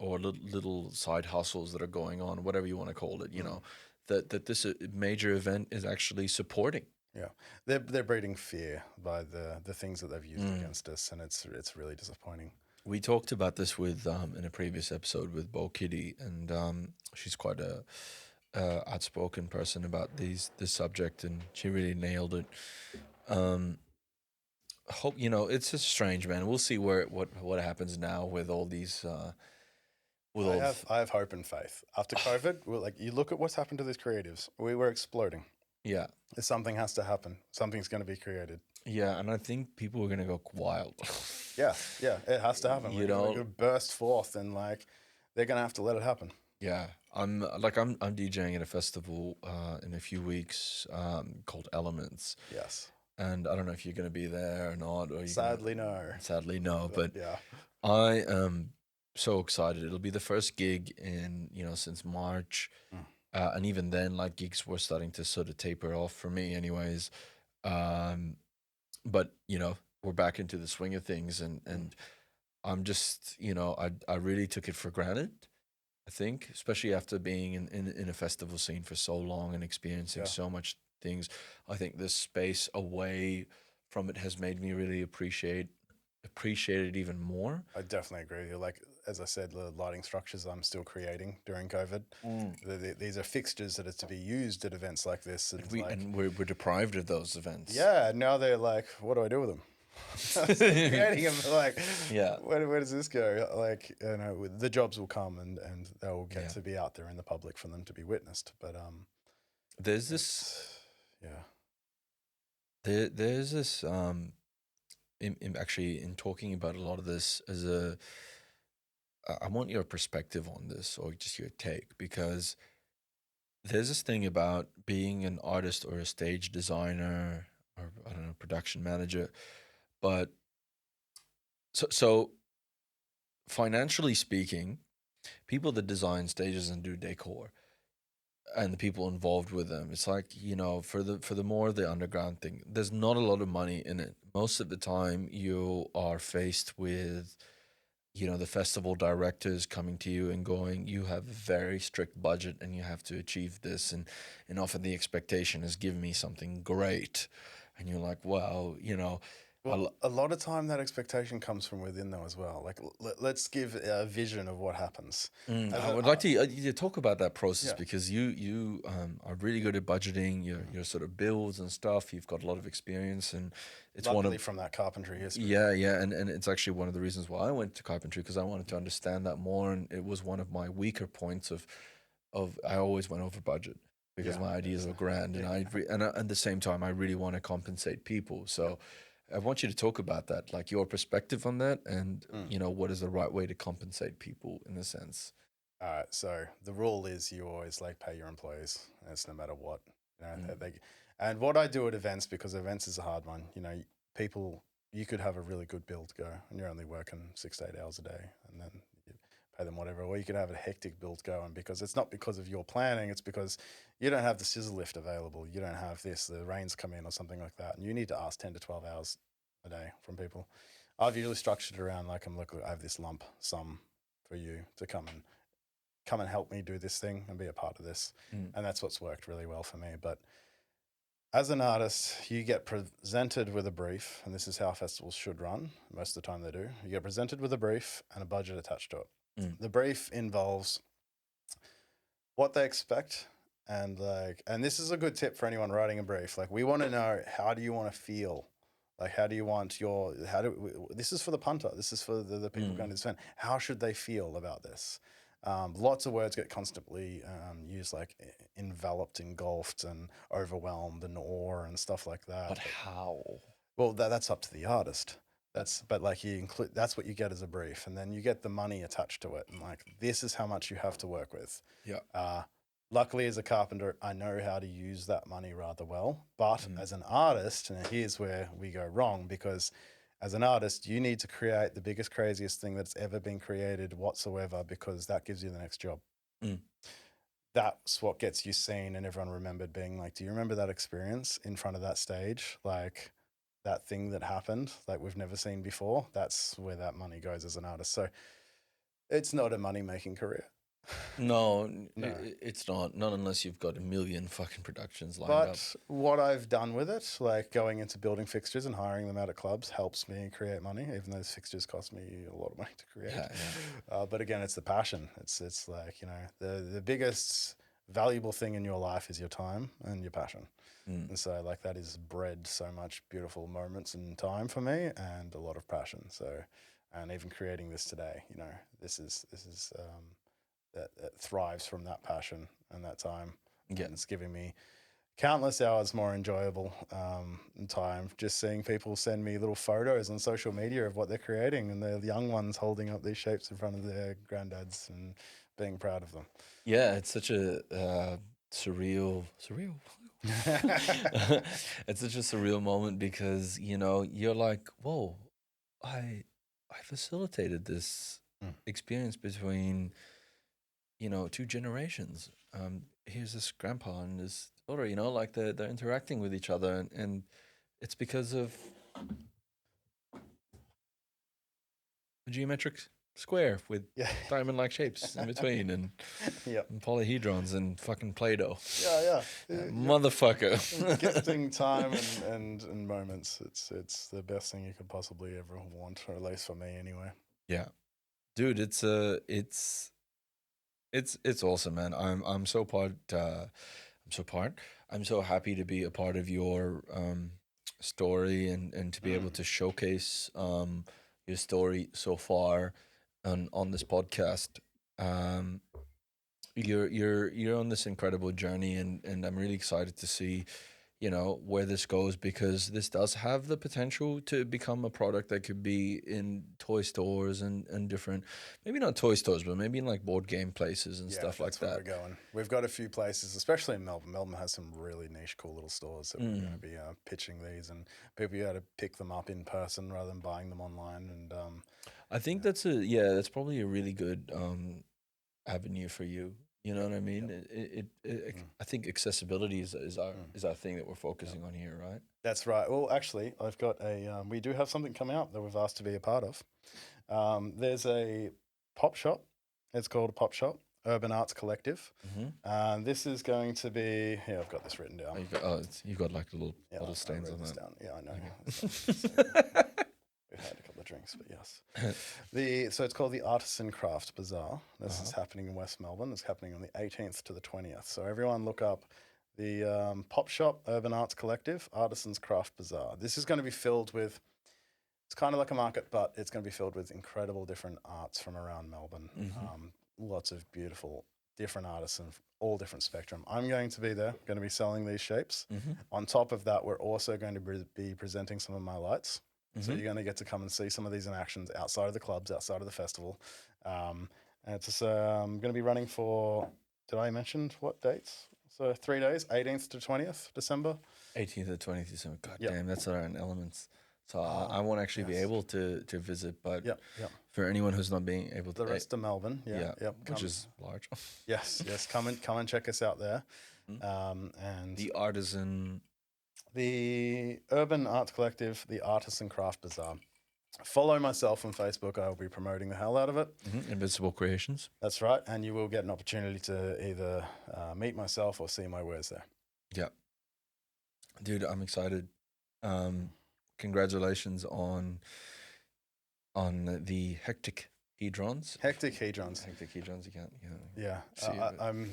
or little side hustles that are going on, whatever you want to call it, you know, that this major event is actually supporting. Yeah, they're breeding fear by the things that they've used against us, and it's really disappointing. We talked about this with in a previous episode with Bo Kitty, and she's quite a outspoken person about this subject, and she really nailed it. Hope you know it's just strange, man. We'll see what happens now with all these. With all I have hope and faith. After COVID, like you look at what's happened to these creatives. We were exploding. yeah, Something has to happen. Something's going to be created. yeah, and I think people are gonna go wild. Yeah, it has to happen. You We're know- gonna burst forth, and like they're gonna have to let it happen. Yeah, I'm DJing at a festival in a few weeks called Elements, Yes. and I don't know if you're gonna be there or not. Or Sadly, no. sadly no, but Yeah. I am so excited. It'll be the first gig in since March, and even then, like gigs were starting to sort of taper off for me, anyways. But we're back into the swing of things, and I'm just I really took it for granted. I think, especially after being in a festival scene for so long and experiencing Yeah. so much things, I think this space away from it has made me really appreciate it even more. I definitely agree with you. Like, as I said, the lighting structures I'm still creating during COVID. These are fixtures that are to be used at events like this. And We're deprived of those events. yeah, now they're like, what do I do with them? Creating them, like, Yeah. where does this go? Like, the jobs will come and they will get Yeah. to be out there in the public for them to be witnessed. But There's this yeah, there's this actually in talking about a lot of this as I want your perspective on this or just your take, because there's this thing about being an artist or a stage designer or I don't know, production manager, but so financially speaking, people that design stages and do decor and the people involved with them, it's like for the more the underground thing, there's not a lot of money in it. Most of the time you are faced with the festival directors coming to you and going, you have a very strict budget and you have to achieve this, and often the expectation is give me something great, and you're like, well, Well, a lot of time that expectation comes from within, though, as well. Like, let's give a vision of what happens. I would like to talk about that process Yeah. because you are really good at budgeting your sort of bills and stuff. You've got a lot of experience, and it's one Luckily of from that carpentry history. yeah, and it's actually one of the reasons why I went to carpentry because I wanted to understand that more, and it was one of my weaker points of I always went over budget because Yeah, my ideas were grand, and at the same time I really want to compensate people. So I want you to talk about that, like your perspective on that, and what is the right way to compensate people in a sense. All right. So the rule is you always like pay your employees. That's no matter what. You know, and what I do at events, because events is a hard one. You know, people, you could have a really good build go, and you're only working 6 to 8 hours a day, and then you pay them whatever. Or you could have a hectic build go, and because it's not because of your planning, it's because you don't have the scissor lift available. You don't have this. The rains come in or something like that, and you need to ask 10 to 12 hours a day from people. I've usually structured around like I have this lump sum for you to come and help me do this thing and be a part of this. And that's what's worked really well for me. But as an artist, you get presented with a brief, and this is how festivals should run. Most of the time they do. You get presented with a brief and a budget attached to it. The brief involves what they expect and this is a good tip for anyone writing a brief. Like, we want to know, how do you want to feel? Like, how do you want this is for the punter. This is for the people going to this event. How should they feel about this? Lots of words get constantly used, like enveloped, engulfed, and overwhelmed, and awe, and stuff like that. But how? Well, that's up to the artist. But like, you include, that's what you get as a brief, and then you get the money attached to it, and like, this is how much you have to work with. Yeah. Luckily, as a carpenter, I know how to use that money rather well. But as an artist, and here's where we go wrong, because as an artist, you need to create the biggest, craziest thing that's ever been created whatsoever, because that gives you the next job. That's what gets you seen and everyone remembered, being like, do you remember that experience in front of that stage? Like, that thing that happened, like, we've never seen before. That's where that money goes as an artist. So it's not a money-making career. No, No. it's not unless you've got a million fucking productions lined up. But what I've done with it, like going into building fixtures and hiring them out at clubs, helps me create money, even though those fixtures cost me a lot of money to create. Yeah. But again, it's the passion. It's like, you know, the biggest valuable thing in your life is your time and your passion. And so, like, that is bred so much beautiful moments and time for me, and a lot of passion. So, and even creating this today, you know, this is that thrives from that passion and that time. Yeah. And it's giving me countless hours more enjoyable time, just seeing people send me little photos on social media of what they're creating, and the young ones holding up these shapes in front of their granddads and being proud of them. Yeah, it's such a surreal. It's such a surreal moment because you're like, whoa, I facilitated this experience between two generations. Here's this grandpa and this daughter, like they're interacting with each other, and it's because of a geometric square with diamond-like shapes in between, and polyhedrons and fucking Play-Doh. Yeah. Motherfucker. Gifting time and moments. It's the best thing you could possibly ever want, or at least for me, anyway. Yeah, dude, it's awesome, man. I'm so happy to be a part of your story, and to be able to showcase your story so far on this podcast. You're on this incredible journey, and I'm really excited to see where this goes, because this does have the potential to become a product that could be in toy stores and different, maybe not toy stores, but maybe in like board game places and stuff like that. Where we're going. We've got a few places, especially in Melbourne. Melbourne has some really niche, cool little stores that we're going to be pitching these, and people got to pick them up in person rather than buying them online. And I think that's probably a really good avenue for you. You know what I mean? I think accessibility is our thing that we're focusing on here, right? That's right. Well, actually, I've got we do have something coming up that we've asked to be a part of. There's a pop shop. It's called a pop shop. Urban Arts Collective. This is going to be, I've got this written down. You've got like little Yeah, bottle stains on that. Down. Yeah, I know. We've had a couple of drinks, but yes. So it's called the Artisan Craft Bazaar. This is happening in West Melbourne. It's happening on the 18th to the 20th. So everyone look up the Pop Shop Urban Arts Collective Artisan's Craft Bazaar. This is going to be filled with, it's kind of like a market, but it's going to be filled with incredible different arts from around Melbourne. Lots of beautiful different artists and all different spectrum. I'm going to be there, going to be selling these shapes. On top of that, we're also going to be presenting some of my lights. So you're going to get to come and see some of these in actions outside of the clubs, outside of the festival. And it's going to be running for, did I mention what dates? So 3 days, 18th to 20th December. 18th to 20th December. God damn, that's our elements. So I won't actually be able to visit, but for anyone who's not being able to, the rest of Melbourne, which is large. yes, come and check us out there. And the Artisan, the Urban Arts Collective, the Artisan Craft Bazaar. Follow myself on Facebook. I will be promoting the hell out of it. Invincible Creations. That's right, and you will get an opportunity to either meet myself or see my wares there. Yeah, dude, I'm excited. Congratulations on the Hecticahedrons. Hecticahedrons. You can't. Yeah, I'm.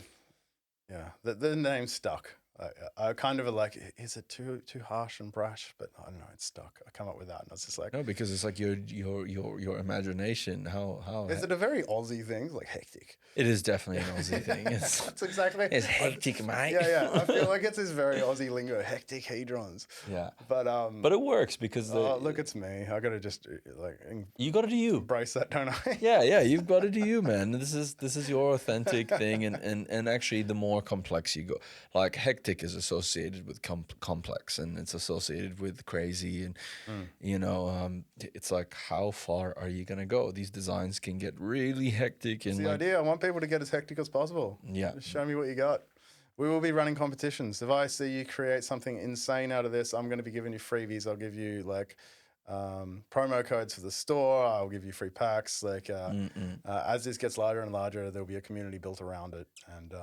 Yeah, the name stuck. I kind of like, is it too harsh and brash? But I don't know, it's stuck. I come up with that, and I was just like, no, because it's like your imagination. How is it a very Aussie thing, like hectic? It is definitely an Aussie thing. That's exactly. It's hectic, mate. Yeah. I feel like it's this very Aussie lingo, hecticahedrons. Yeah, but it works because look, it's me. I gotta just you got to do you. Embrace that, don't I? Yeah, you've got to do you, man. This is your authentic thing, and actually, the more complex you go, like hectic is associated with complex, and it's associated with crazy, and it's like, how far are you gonna go? These designs can get really hectic, and the idea. I want people to get as hectic as possible. Yeah, just show me what you got. We will be running competitions. If I see you create something insane out of this, I'm going to be giving you freebies. I'll give you like promo codes for the store. I'll give you free packs. Like as this gets larger and larger, there'll be a community built around it, and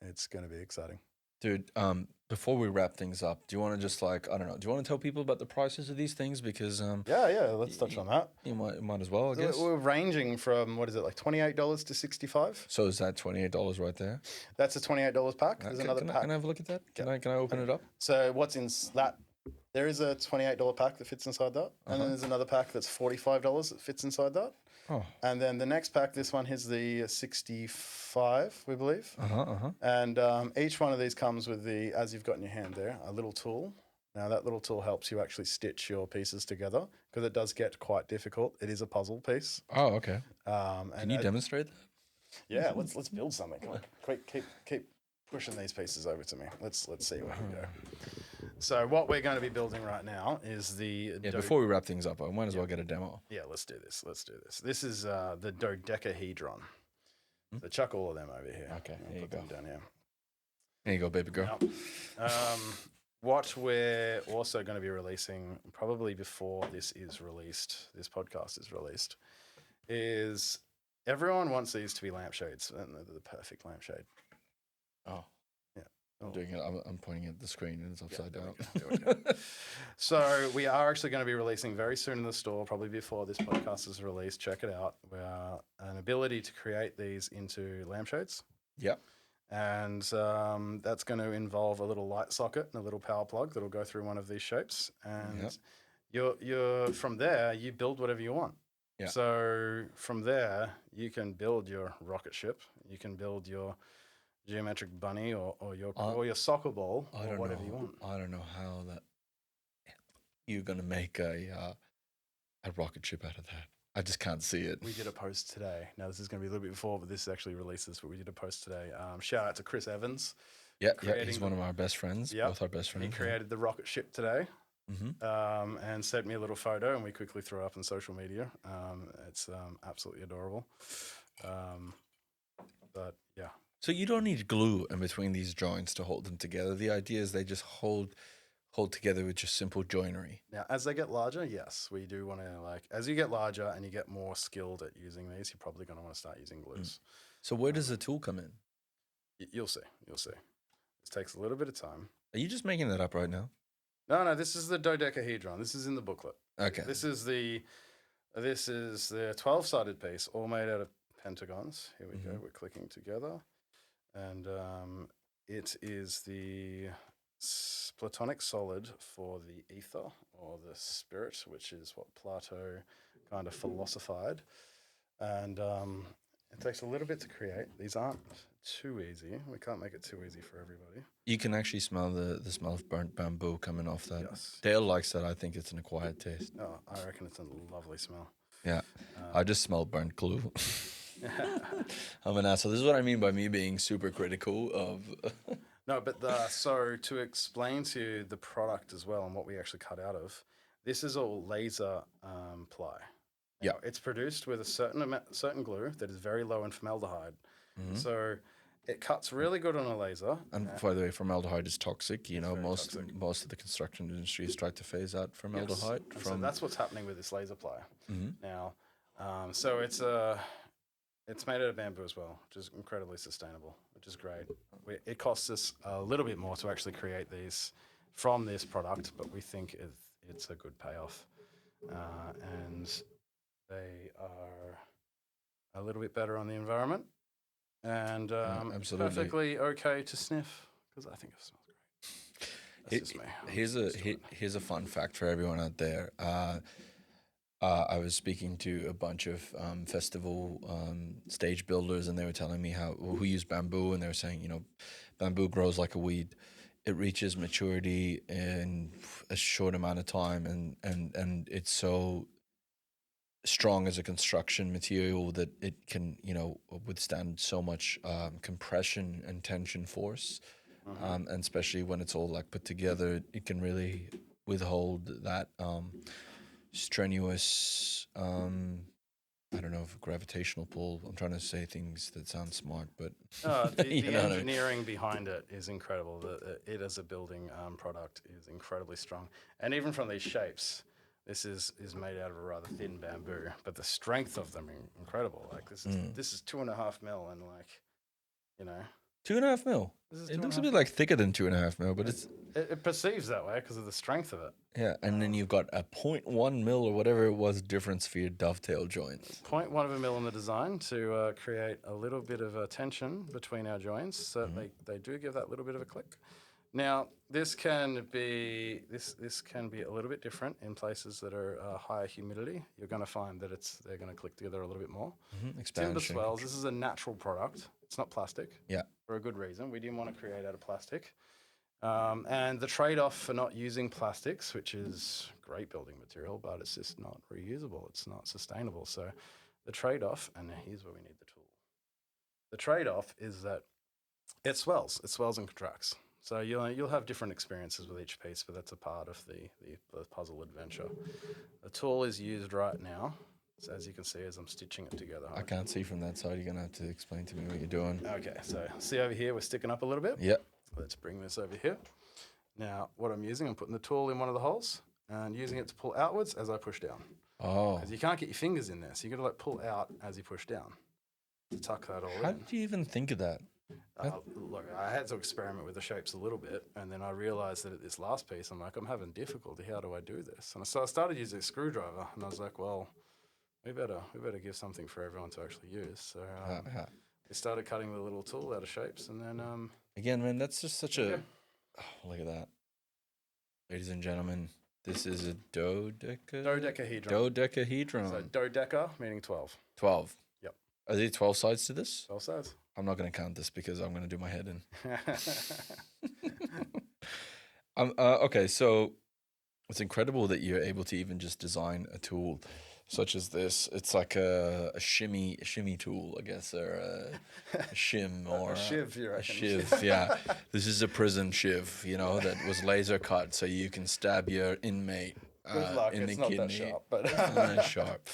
it's going to be exciting. Dude, before we wrap things up, do you want to just like, I don't know, do you want to tell people about the prices of these things? Because let's touch on that. You might as well, I guess. We're ranging from, what is it, like $28 to $65. So is that $28 right there? That's a $28 pack. There's another pack. Can I have a look at that? Can I open it up? So what's in that? There is a $28 pack that fits inside that, and then there's another pack that's $45 that fits inside that. Oh. And then the next pack, this one is the 65, we believe. And each one of these comes with the, as you've got in your hand there, a little tool. Now that little tool helps you actually stitch your pieces together, because it does get quite difficult. It is a puzzle piece. Oh, okay. Can you demonstrate that? Yeah, let's build something. Come on, quick, keep pushing these pieces over to me. Let's see where we go. So what we're going to be building right now is the... before we wrap things up, I might as well get a demo. Yeah, let's do this. This is the Dodecahedron. So chuck all of them over here. Okay, here you go. Them down here. Here you go, baby girl. What we're also going to be releasing, probably before this podcast is released, is everyone wants these to be lampshades, and they're the perfect lampshade. Oh. Oh. I'm doing it. I'm pointing at the screen and it's upside down. There we go. So we are actually going to be releasing very soon in the store, probably before this podcast is released. Check it out. We are an ability to create these into lampshades. Yep. And that's going to involve a little light socket and a little power plug that'll go through one of these shapes. And you're from there, you build whatever you want. Yeah. So from there, you can build your rocket ship. You can build your geometric bunny or your soccer ball or whatever you want. I don't know how that you're gonna make a rocket ship out of that. I just can't see it. We did a post today. Now this is gonna be a little bit before, but this actually releases. But we did a post today. Shout out to Chris Evans. Yeah, he's one of our best friends. Both our best friends. He created the rocket ship today. And sent me a little photo, and we quickly threw it up on social media. It's absolutely adorable. But yeah. So you don't need glue in between these joints to hold them together. The idea is they just hold hold together with just simple joinery. Now, as they get larger, yes, we do want to as you get larger and you get more skilled at using these, you're probably going to want to start using glues. So where does the tool come in? You'll see. This takes a little bit of time. Are you just making that up right now? No, this is the dodecahedron. This is in the booklet. Okay. This is the 12-sided piece, all made out of pentagons. Here we go. We're clicking together. And it is the Platonic solid for the ether or the spirit, which is what Plato kind of philosophized. And it takes a little bit to create. These aren't too easy. We can't make it too easy for everybody. You can actually smell the smell of burnt bamboo coming off that. Yes. Dale likes that. I think it's an acquired taste. Oh, I reckon it's a lovely smell. Yeah. I just smell burnt glue. I'm an asshole. This is what I mean by me being super critical of... No, but so to explain to you the product as well and what we actually cut out of, this is all laser ply. Now, it's produced with a certain glue that is very low in formaldehyde. So it cuts really good on a laser. And by the way, formaldehyde is toxic. You know, most of the construction industry has tried to phase out formaldehyde. Yes. So that's what's happening with this laser ply. Now, so it's made out of bamboo as well, which is incredibly sustainable, which is great. It costs us a little bit more to actually create these from this product, but we think it's a good payoff. And they are a little bit better on the environment and absolutely perfectly okay to sniff because I think it smells great. That's just me. Here's a fun fact for everyone out there. I was speaking to a bunch of festival stage builders, and they were telling me who use bamboo, and they were saying, bamboo grows like a weed. It reaches maturity in a short amount of time, and it's so strong as a construction material that it can, withstand so much compression and tension force, and especially when it's all like put together, it can really withhold that strenuous, I don't know, if gravitational pull. I'm trying to say things that sound smart, but the engineering behind it is incredible. It as a building product is incredibly strong, and even from these shapes, this is made out of a rather thin bamboo, but the strength of them is incredible. Like this is 2.5 mil, and 2.5 mil. It looks a bit like thicker than 2.5 mil, but it perceives that way because of the strength of it. Yeah, and then you've got a 0.1 mil or whatever it was difference for your dovetail joints. 0.1 of a mil in the design to create a little bit of tension between our joints, so they do give that little bit of a click. Now, this can be a little bit different in places that are higher humidity. You're going to find that they're going to click together a little bit more. Timber swells. This is a natural product. It's not plastic. Yeah. For a good reason. We didn't want to create out of plastic. And the trade-off for not using plastics, which is great building material, but it's just not reusable. It's not sustainable. So the trade-off, and here's where we need the tool. The trade-off is that it swells. It swells and contracts. So you'll have different experiences with each piece, but that's a part of the puzzle adventure. The tool is used right now, so as you can see as I'm stitching it together. I can't see from that side. You're going to have to explain to me what you're doing. Okay, so see over here, we're sticking up a little bit. Yep. Let's bring this over here. Now, what I'm putting the tool in one of the holes and using it to pull outwards as I push down. Oh. Because you can't get your fingers in there, so you got to pull out as you push down to tuck that all in. How did you even think of that? Look, I had to experiment with the shapes a little bit, and then I realized that at this last piece, I'm having difficulty. How do I do this? And so I started using a screwdriver, and I was like, well, we better give something for everyone to actually use. So we started cutting the little tool out of shapes, and then again, man, that's just such a look at that, ladies and gentlemen. This is a dodecahedron. Dodecahedron. So dodeca meaning 12. 12. Yep. Are there 12 sides to this? 12 sides. I'm not going to count this because I'm going to do my head in. Okay, so it's incredible that you're able to even just design a tool such as this. It's like a shimmy tool, I guess, or a shim or a shiv. A shiv, yeah. This is a prison shiv, that was laser cut so you can stab your inmate. Good luck. In it's the not kidney. that sharp, but it's not that sharp,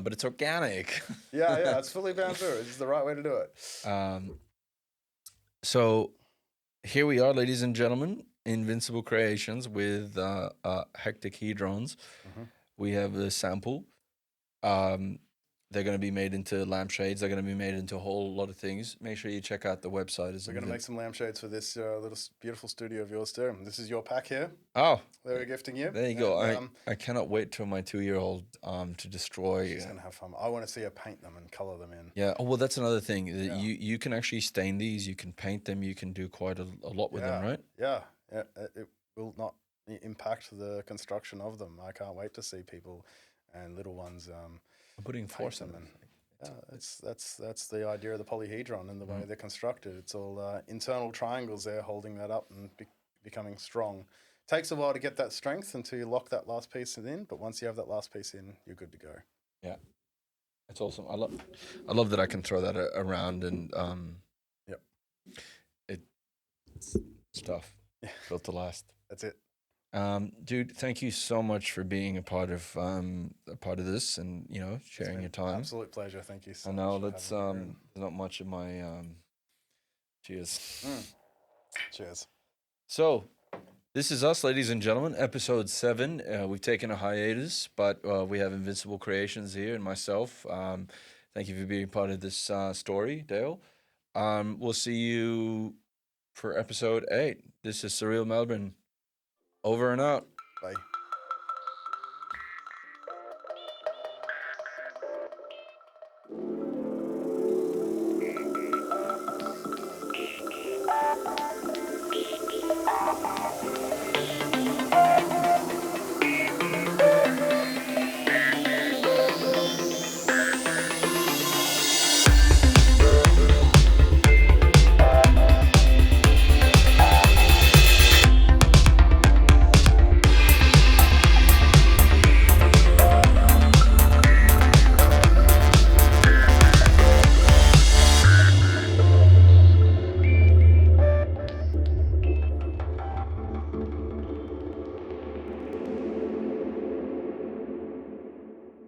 but it's organic. Yeah, it's fully bamboo. It's the right way to do it. So here we are, ladies and gentlemen. Invincible Creations with hectahedrons. Mm-hmm. We have a sample. They're going to be made into lampshades. They're going to be made into a whole lot of things. Make sure you check out the website. We're going to make some lampshades for this beautiful studio of yours too. This is your pack here. Oh, They were gifting you. there you go. I cannot wait till my 2-year-old to destroy. She's going to have fun. I want to see her paint them and color them in. Yeah. Oh, well, that's another thing. You can actually stain these. You can paint them. You can do quite a lot with them, right? Yeah. It will not impact the construction of them. I can't wait to see people and little ones putting force in them. That's the idea of the polyhedron and the way they're constructed. It's all internal triangles there holding that up and becoming strong. Takes a while to get that strength until you lock that last piece in, but once you have that last piece in, you're good to go. Yeah, it's awesome. I love that I can throw that around and it's tough. Yeah. Built to last. That's it. Dude, thank you so much for being a part of this and sharing your time. Absolute pleasure. Thank you so much. I know that's not much of my cheers. Cheers. So this is us, ladies and gentlemen, episode 7. We've taken a hiatus, but we have Invincible Creations here and myself. Thank you for being part of this story, Dale. We'll see you for episode 8. This is Surreal Melbourne. Over and out. Bye.